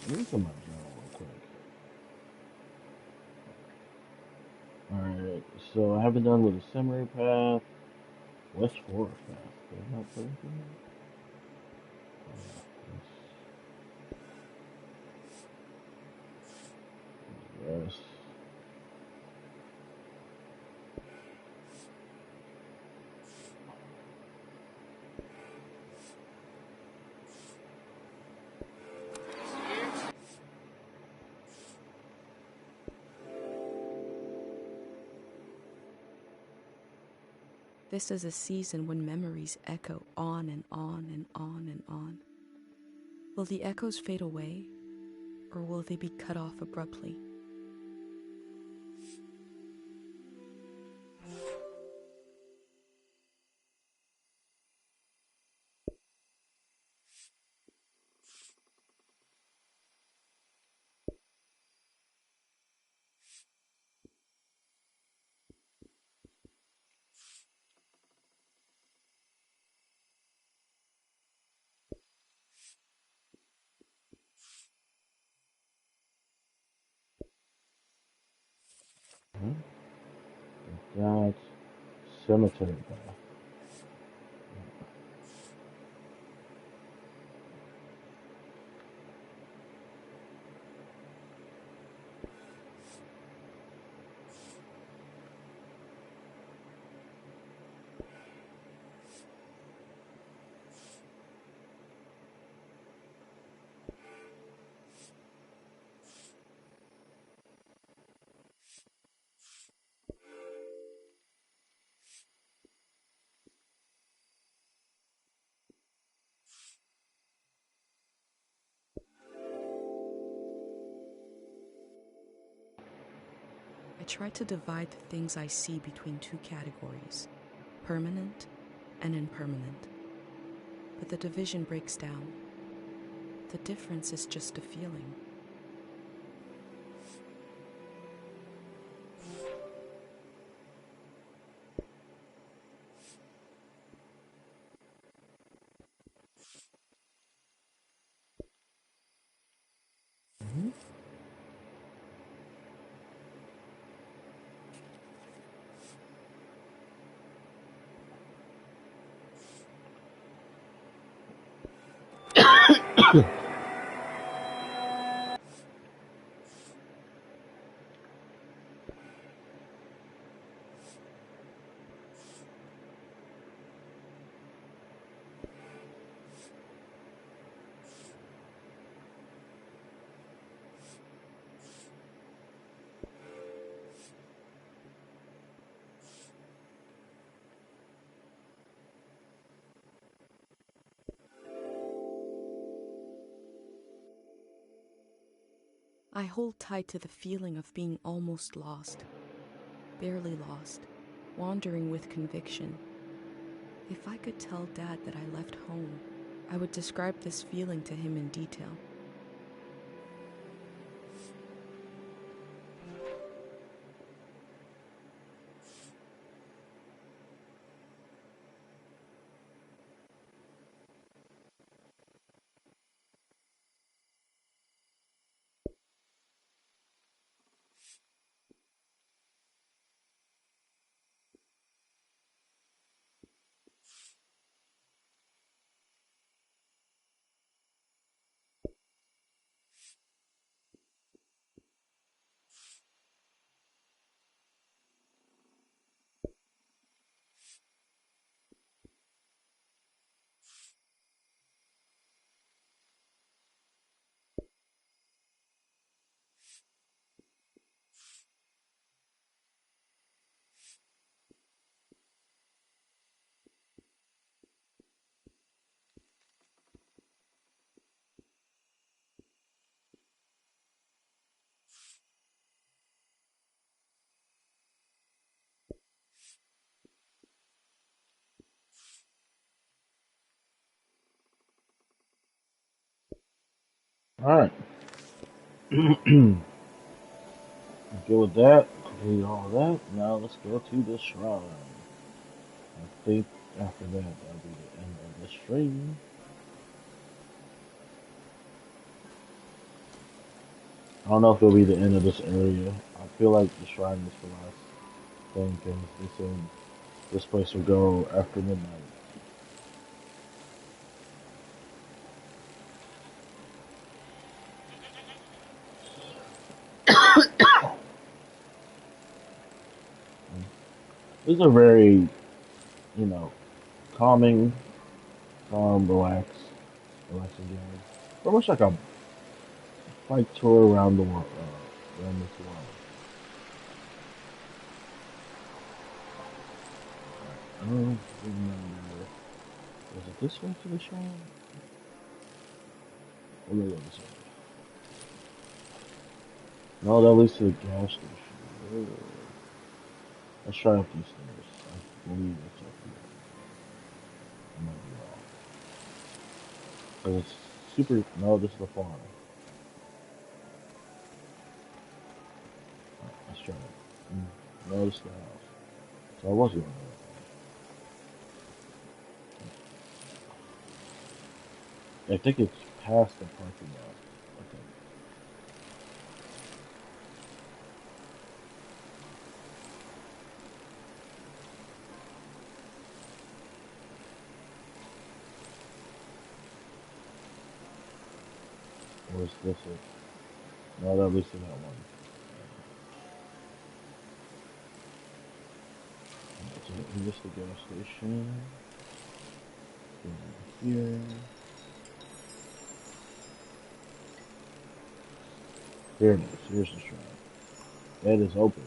Let me put my journal real quick. Alright, so I haven't done with the Seminary Path, West Forest Path. Did I not put anything in? Yes. This is a season when memories echo on and on and on and on. Will the echoes fade away, or will they be cut off abruptly? That's Cemetery Path. I try to divide the things I see between two categories, permanent and impermanent. But the division breaks down. The difference is just a feeling. I hold tight to the feeling of being almost lost, barely lost, wandering with conviction. If I could tell Dad that I left home, I would describe this feeling to him in detail. Alright. Good with that. Complete all of that. Now let's go to the shrine. I think after that, that'll be the end of the stream. I don't know if it'll be the end of this area. I feel like the shrine is the last thing because they said this place will go after midnight. This is a very, you know, calming, relaxing game. Pretty much like a bike tour around the world, around this world. I don't remember. Was it this way to the shrine? Or maybe this way. No, that leads to the gas station. Ugh. Let's try up these stairs. I believe it's up here. I might be wrong. Cause it's super. No, this is the farm. Alright, let's try it. No, this is the house. So I was going there. I think it's past the parking lot. I think. Or is this it? No, that leads to that one. So is this the gas station? Go over here. Here it is. Here's the shrine. That is open.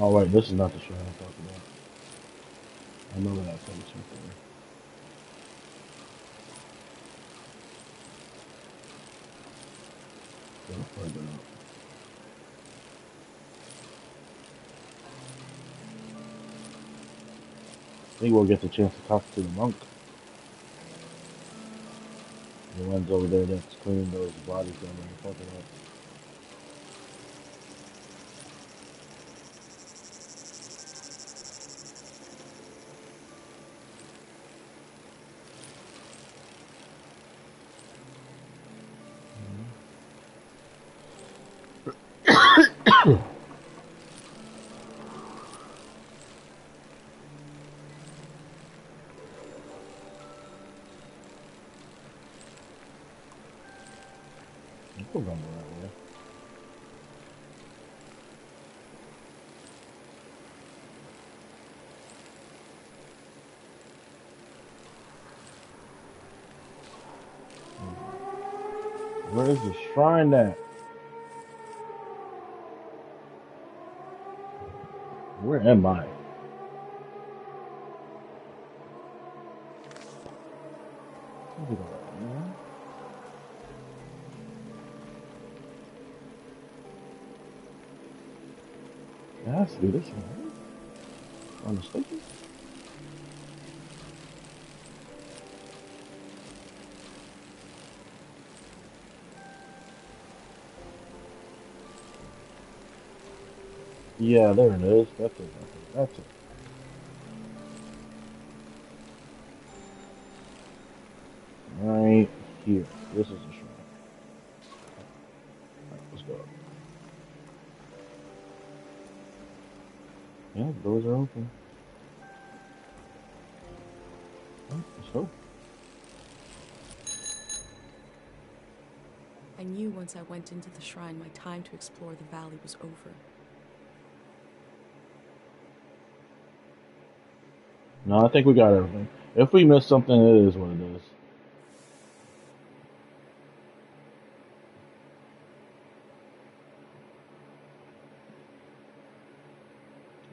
Oh wait, this is not the shrine I'm talking about. I remember that place right there. Go further up. I think we'll get the chance to talk to the monk. The ones over there that's cleaning those bodies down there and fucking up. We'll run that way. Where is the shrine at? Where am I? It has to be this one, right? On the station? Yeah, there it is. That's it. That's it. Right here. This is the shrine. Alright, let's go up. Yeah, the doors are open. Alright, let's go. I knew once I went into the shrine, my time to explore the valley was over. No, I think we got everything. If we miss something, it is what it is.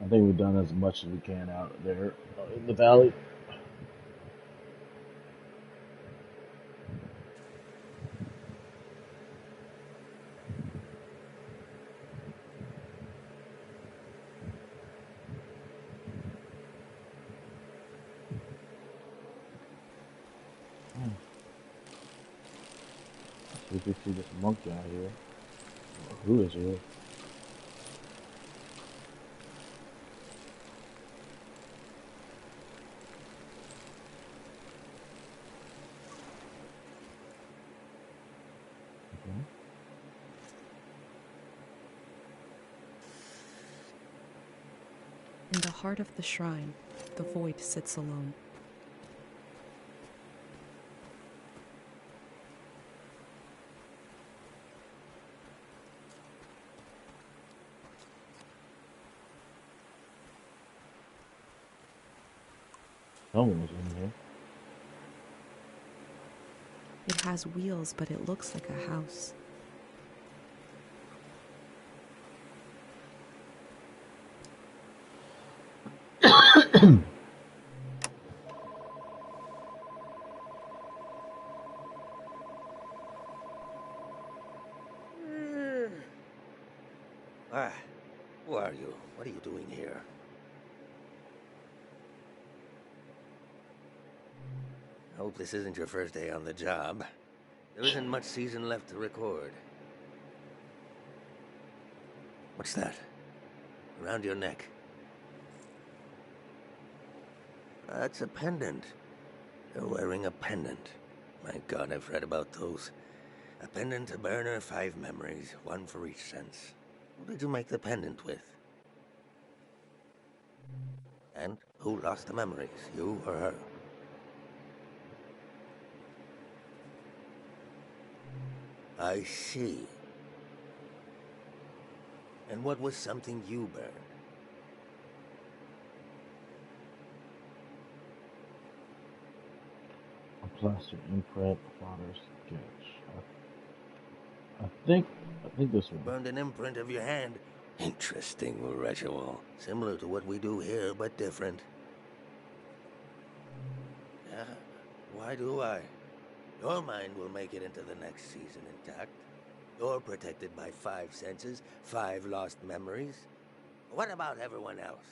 I think we've done as much as we can out there in the valley. Hmm. See if we see this monk guy here. Or who is here? Okay. In the heart of the shrine, the void sits alone. Someone was in here. It has wheels, but it looks like a house. Ah, who are you? What are you doing here? I hope this isn't your first day on the job. There isn't much season left to record. What's that? Around your neck. That's a pendant. You're wearing a pendant. My God, I've read about those. A pendant to burner 5 memories, 1 for each sense. Who did you make the pendant with? And who lost the memories, you or her? I see. And what was something you burned? A plaster imprint, father's sketch. I think this one. Burned an imprint of your hand. Interesting ritual. Similar to what we do here, but different. Yeah, why do I? Your mind will make it into the next season intact. You're protected by 5 senses, 5 lost memories. What about everyone else?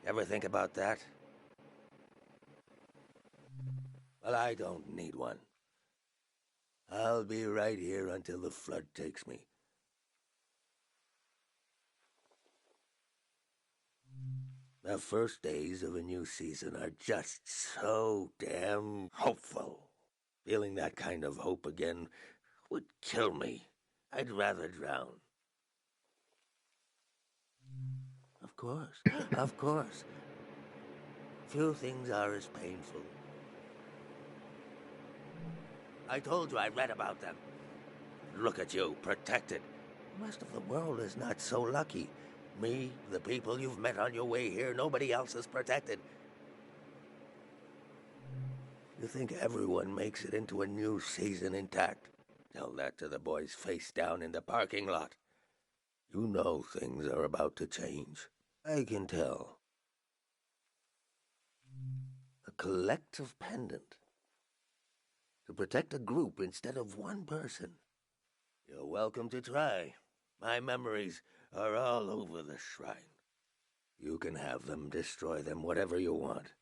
Ever think about that? Well, I don't need one. I'll be right here until the flood takes me. The first days of a new season are just so damn hopeful. Feeling that kind of hope again would kill me. I'd rather drown. Of course, of course. Few things are as painful. I told you I read about them. Look at you, protected. The rest of the world is not so lucky. Me, the people you've met on your way here, nobody else is protected. You think everyone makes it into a new season intact? Tell that to the boys face down in the parking lot. You know things are about to change. I can tell. A collective pendant. To protect a group instead of one person. You're welcome to try. My memories are all over the shrine. You can have them, destroy them, whatever you want.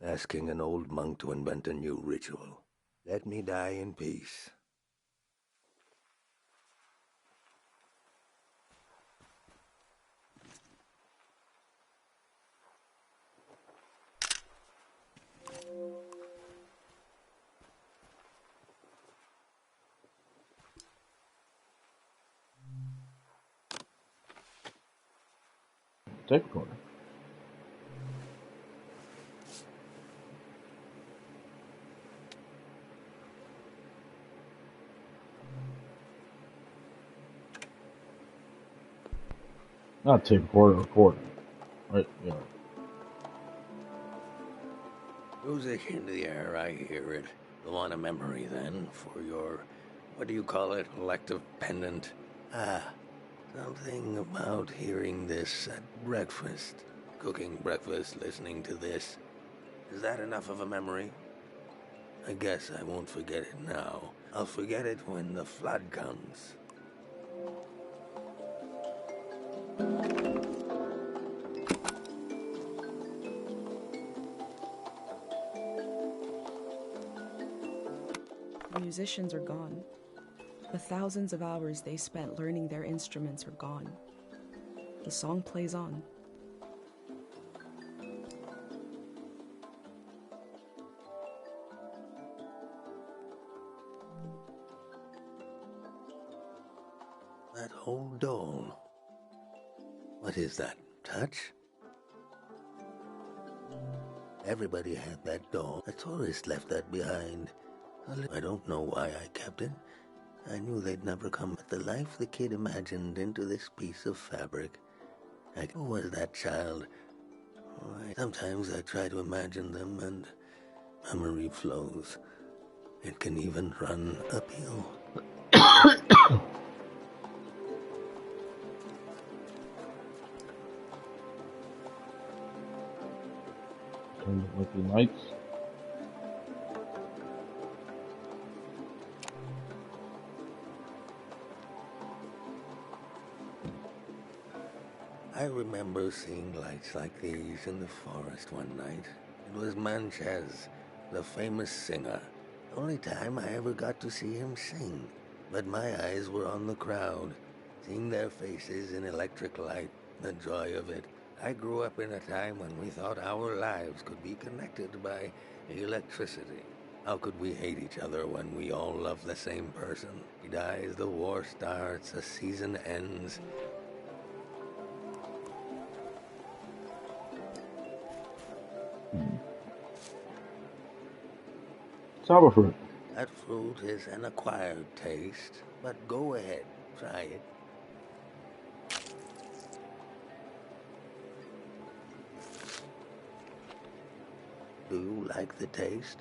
Asking an old monk to invent a new ritual. Let me die in peace. Tape recorder. Not tape recorder, recorder. Right, yeah. Music in the air, I hear it. You want a memory, then, for your, what do you call it, elective pendant? Ah, something about hearing this at breakfast. Cooking breakfast, listening to this. Is that enough of a memory? I guess I won't forget it now. I'll forget it when the flood comes. The musicians are gone. The thousands of hours they spent learning their instruments are gone. The song plays on. That old doll. What is that? Touch? Everybody had that doll. A tourist left that behind. I don't know why I kept it. I knew they'd never come. But the life the kid imagined into this piece of fabric. Who was that child? Sometimes I try to imagine them and memory flows. It can even run uphill. Turn the blinking lights. I remember seeing lights like these in the forest one night. It was Manchez, the famous singer. Only time I ever got to see him sing. But my eyes were on the crowd, seeing their faces in electric light, the joy of it. I grew up in a time when we thought our lives could be connected by electricity. How could we hate each other when we all love the same person? He dies, the war starts, a season ends. Sour fruit. That fruit is an acquired taste, but go ahead, try it. Do you like the taste?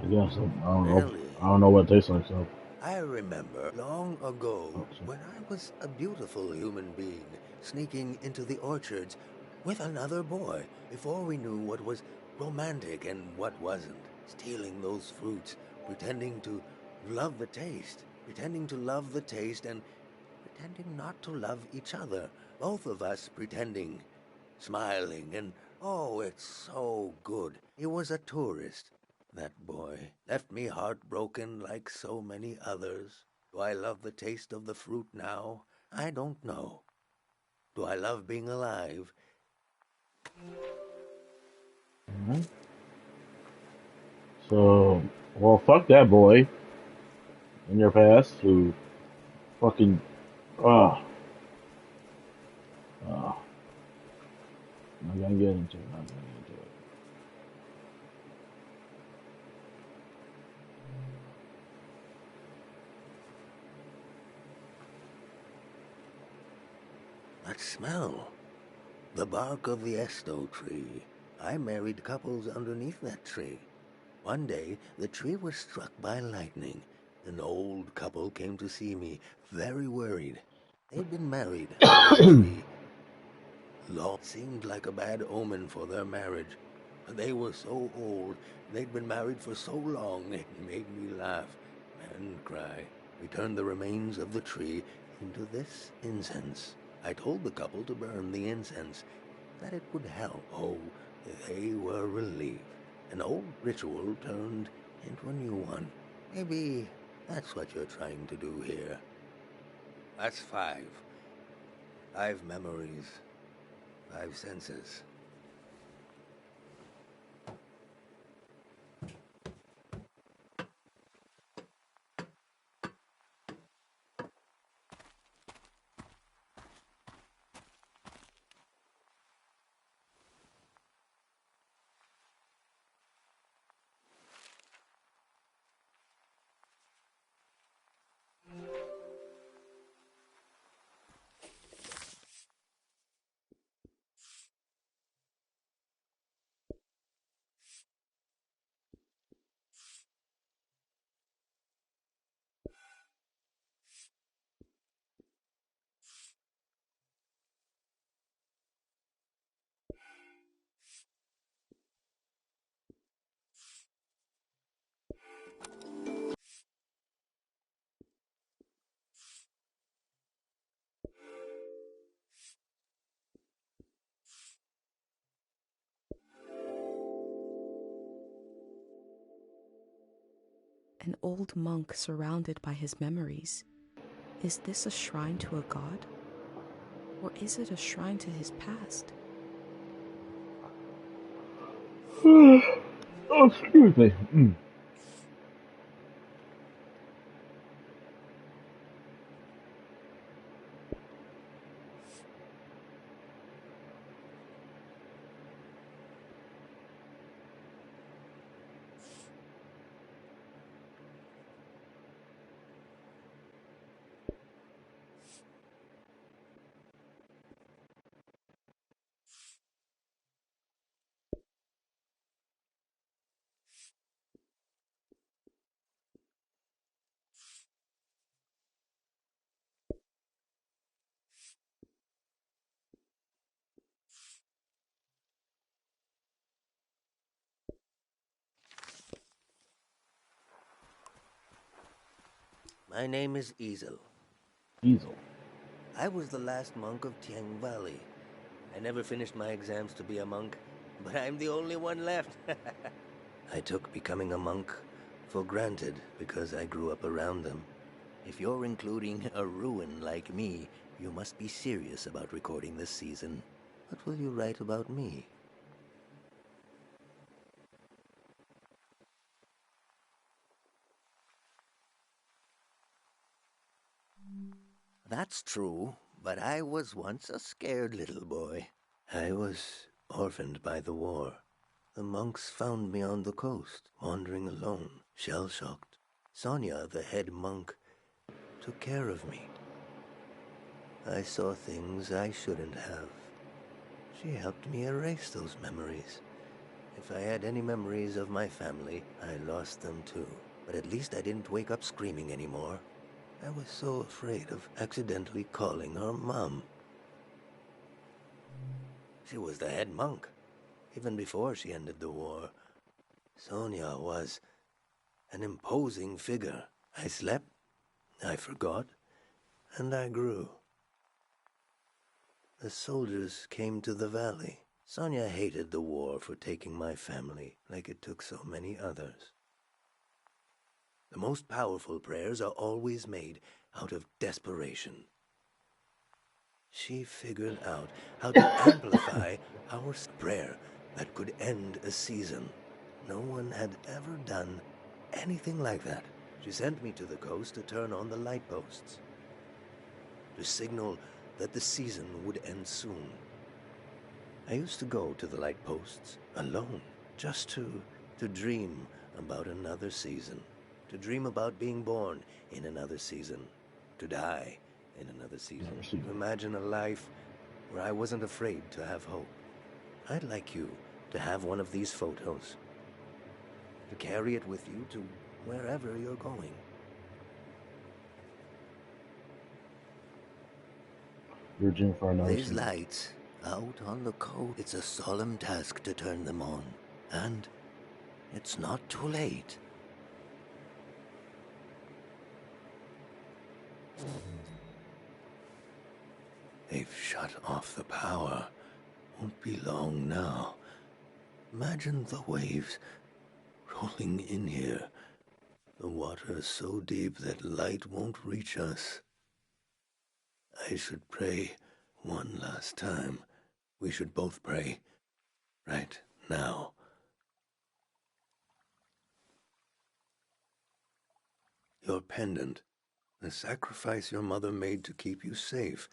I guess. I don't know. I don't know what it tastes like, so. I remember long ago when I was a beautiful human being sneaking into the orchards with another boy before we knew what was romantic and what wasn't. Stealing those fruits, pretending to love the taste, pretending to love the taste and pretending not to love each other. Both of us pretending, smiling, and oh, it's so good. He was a tourist. That boy left me heartbroken like so many others. Do I love the taste of the fruit now? I don't know. Do I love being alive? Alright. So, well, fuck that boy in your past who fucking, I'm not gonna get into it. Not gonna get into it. That smell. The bark of the esto tree. I married couples underneath that tree. One day, the tree was struck by lightning. An old couple came to see me, very worried. They'd been married. Long seemed like a bad omen for their marriage. They were so old, they'd been married for so long, it made me laugh and cry. We turned the remains of the tree into this incense. I told the couple to burn the incense, that it would help. Oh, they were relieved. An old ritual turned into a new one. Maybe that's what you're trying to do here. That's 5. 5 memories. 5 senses. An old monk surrounded by his memories. Is this a shrine to a god? Or is it a shrine to his past? Oh, excuse me. My name is Easel. Easel. I was the last monk of Tiang Valley. I never finished my exams to be a monk, but I'm the only one left. I took becoming a monk for granted because I grew up around them. If you're including a ruin like me, you must be serious about recording this season. What will you write about me? That's true, but I was once a scared little boy. I was orphaned by the war. The monks found me on the coast, wandering alone, shell-shocked. Sonia, the head monk, took care of me. I saw things I shouldn't have. She helped me erase those memories. If I had any memories of my family, I lost them too. But at least I didn't wake up screaming anymore. I was so afraid of accidentally calling her Mom. She was the head monk, even before she ended the war. Sonia was an imposing figure. I slept, I forgot, and I grew. The soldiers came to the valley. Sonia hated the war for taking my family like it took so many others. The most powerful prayers are always made out of desperation. She figured out how to amplify our prayer that could end a season. No one had ever done anything like that. She sent me to the coast to turn on the light posts, to signal that the season would end soon. I used to go to the light posts alone, just to dream about another season. To dream about being born in another season, to die in another season, to imagine a life where I wasn't afraid to have hope. I'd like you to have one of these photos, to carry it with you to wherever you're going. Virgin for another These season. lights out on the coast, it's a solemn task to turn them on, and it's not too late. They've shut off the power. Won't be long now. Imagine the waves rolling in here. The water so deep that light won't reach us. I should pray one last time. We should both pray right now. Your pendant, the sacrifice your mother made to keep you safe.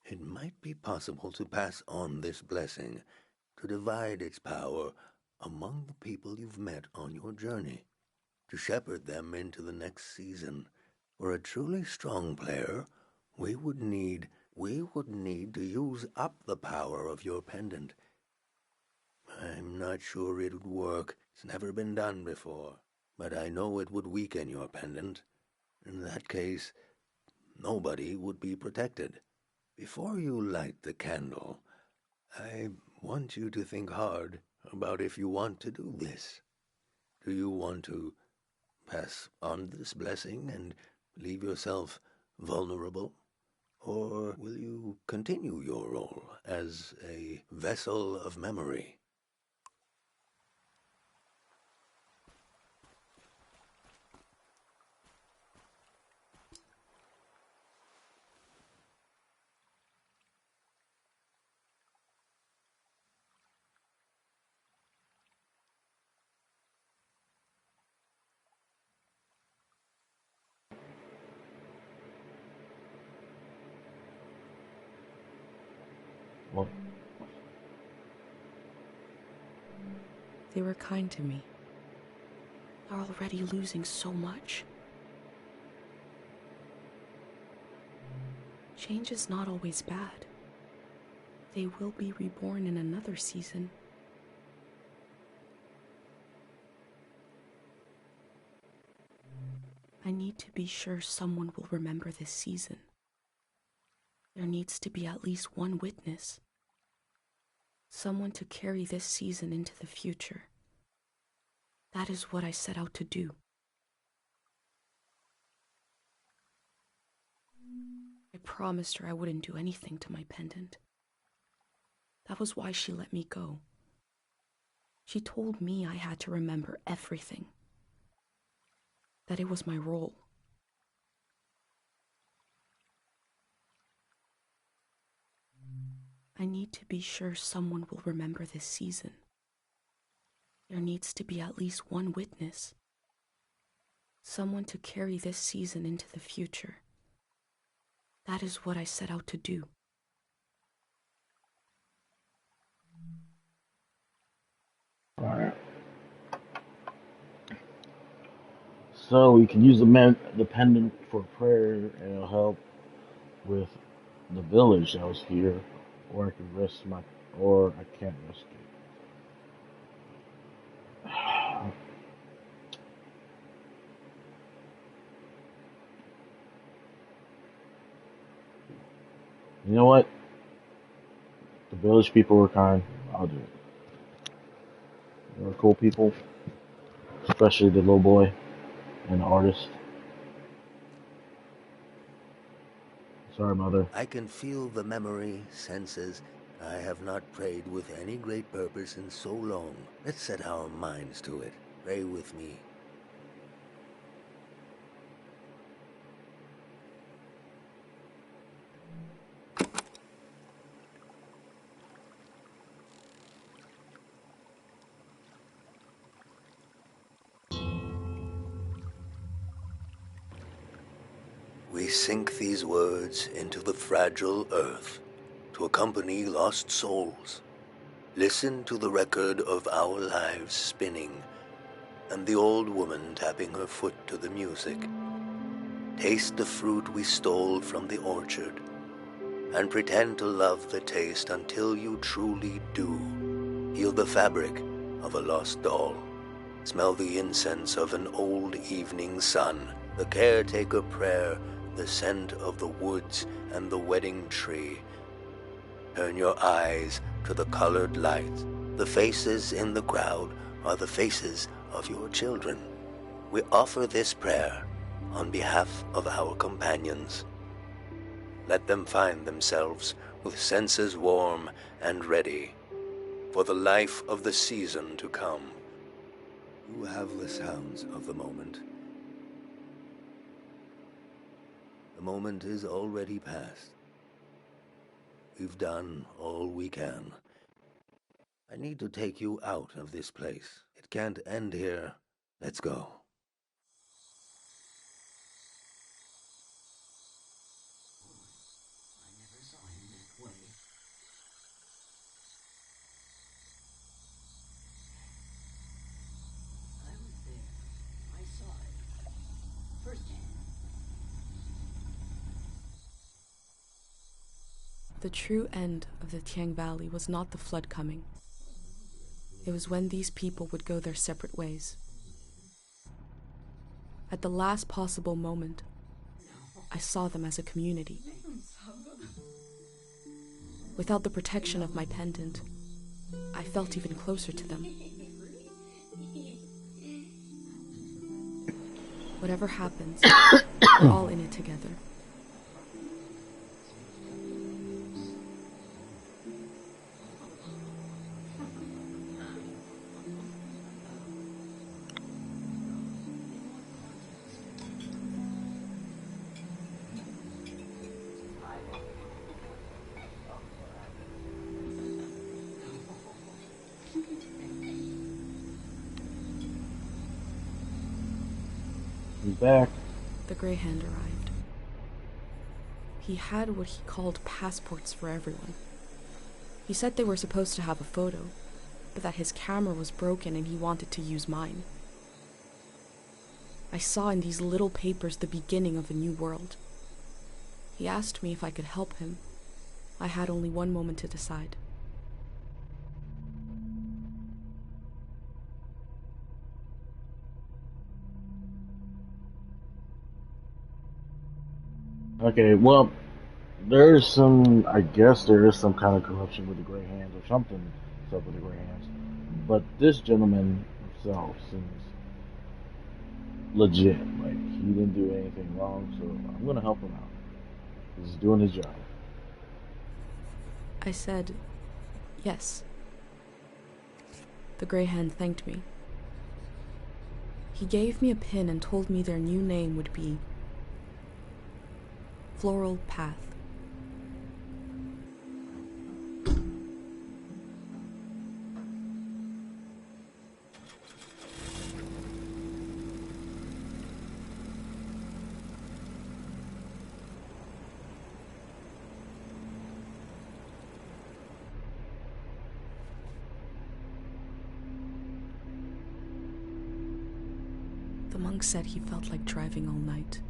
It might be possible to pass on this blessing, to divide its power among the people you've met on your journey, to shepherd them into the next season. For a truly strong player, we would need to use up the power of your pendant. I'm not sure it would work. It's never been done before. But I know it would weaken your pendant. In that case, nobody would be protected. Before you light the candle, I want you to think hard about if you want to do this. Do you want to pass on this blessing and leave yourself vulnerable? Or will you continue your role as a vessel of memory? Well, They were kind to me. They're already losing so much. Change is not always bad. They will be reborn in another season. I need to be sure someone will remember this season. There needs to be at least one witness. Someone to carry this season into the future. That is what I set out to do. I promised her I wouldn't do anything to my pendant. That was why she let me go. She told me I had to remember everything. That it was my role. I need to be sure someone will remember this season. There needs to be at least one witness. Someone to carry this season into the future. That is what I set out to do. alright. So we can use the pendant for prayer, and it'll help with the village that was here, or I can risk or I can't risk it. You know what? The village people were kind. I'll do it. They were cool people, especially the little boy and the artist. Sorry, Mother. I can feel the memory, senses. I have not prayed with any great purpose in so long. Let's set our minds to it. Pray with me. We sink these words into the fragile earth to accompany lost souls. Listen to the record of our lives spinning and the old woman tapping her foot to the music. Taste the fruit we stole from the orchard and pretend to love the taste until you truly do. Feel the fabric of a lost doll. Smell the incense of an old evening sun, the caretaker prayer, the scent of the woods and the wedding tree. Turn your eyes to the colored lights. The faces in the crowd are the faces of your children. We offer this prayer on behalf of our companions. Let them find themselves with senses warm and ready for the life of the season to come. You have the sounds of the moment. The moment is already past. We've done all we can. I need to take you out of this place. It can't end here. Let's go. The true end of the Tiang Valley was not the flood coming. It was when these people would go their separate ways. At the last possible moment, I saw them as a community. Without the protection of my pendant, I felt even closer to them. Whatever happens, we're all in it together. He's back. The Grey Hand arrived. He had what he called passports for everyone. He said they were supposed to have a photo, but that his camera was broken and he wanted to use mine. I saw in these little papers the beginning of a new world. He asked me if I could help him. I had only one moment to decide. Okay, well, there's some, I guess there is some kind of corruption with the Grey Hands or something up with the Grey Hands. But this gentleman himself seems legit. Like, he didn't do anything wrong, so I'm gonna help him out. He's doing his job. I said, yes. The Grey Hand thanked me. He gave me a pin and told me their new name would be Floral Path. The monk said he felt like driving all night.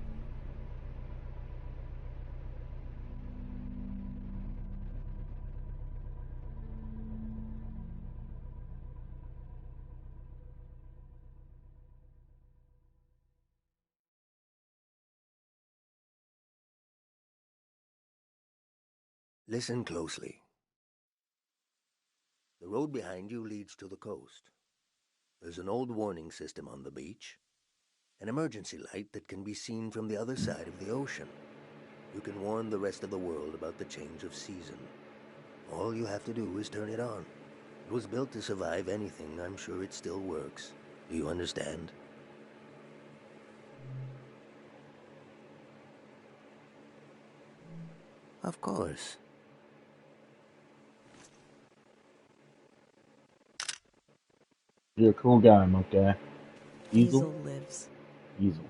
Listen closely. The road behind you leads to the coast. There's an old warning system on the beach, an emergency light that can be seen from the other side of the ocean. You can warn the rest of the world about the change of season. All you have to do is turn it on. It was built to survive anything. I'm sure it still works. Do you understand? Of course. You're a cool guy, monk guy. Easel lives. Easel.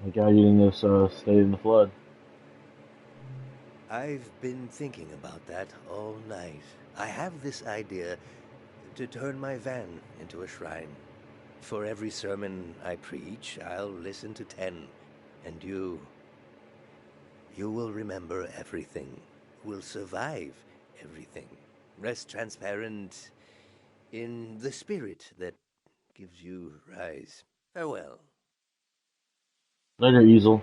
The guy eating this stayed in the flood. I've been thinking about that all night. I have this idea to turn my van into a shrine. For every sermon I preach, I'll listen to 10. And you will remember everything. Will survive everything. Rest transparent in the spirit that gives you rise. Farewell. Later, Easel.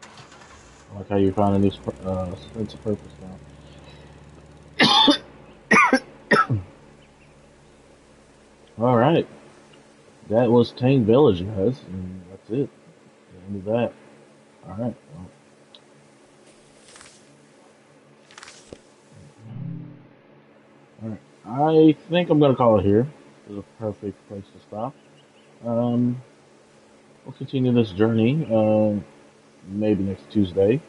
I like how you found a new sense of purpose now. Alright. That was Tang Village, guys. And that's it. The end of that. Alright. Well. Alright. I think I'm gonna call it here. This is a perfect place to stop. We'll continue this journey, maybe next Tuesday.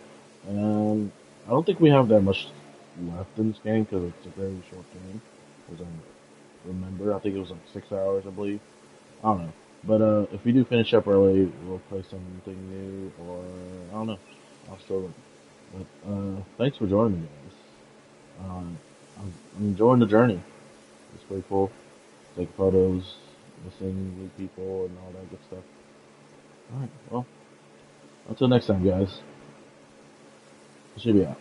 I don't think we have that much left in this game because it's a very short game. As I remember, I think it was like 6 hours, I believe. I don't know. But if we do finish up early, we'll play something new, or I don't know. I'll still look. But thanks for joining me, guys. I'm enjoying the journey. It's pretty cool. Take photos, listen with people, and all that good stuff. Alright, well, until next time, guys. I should be out.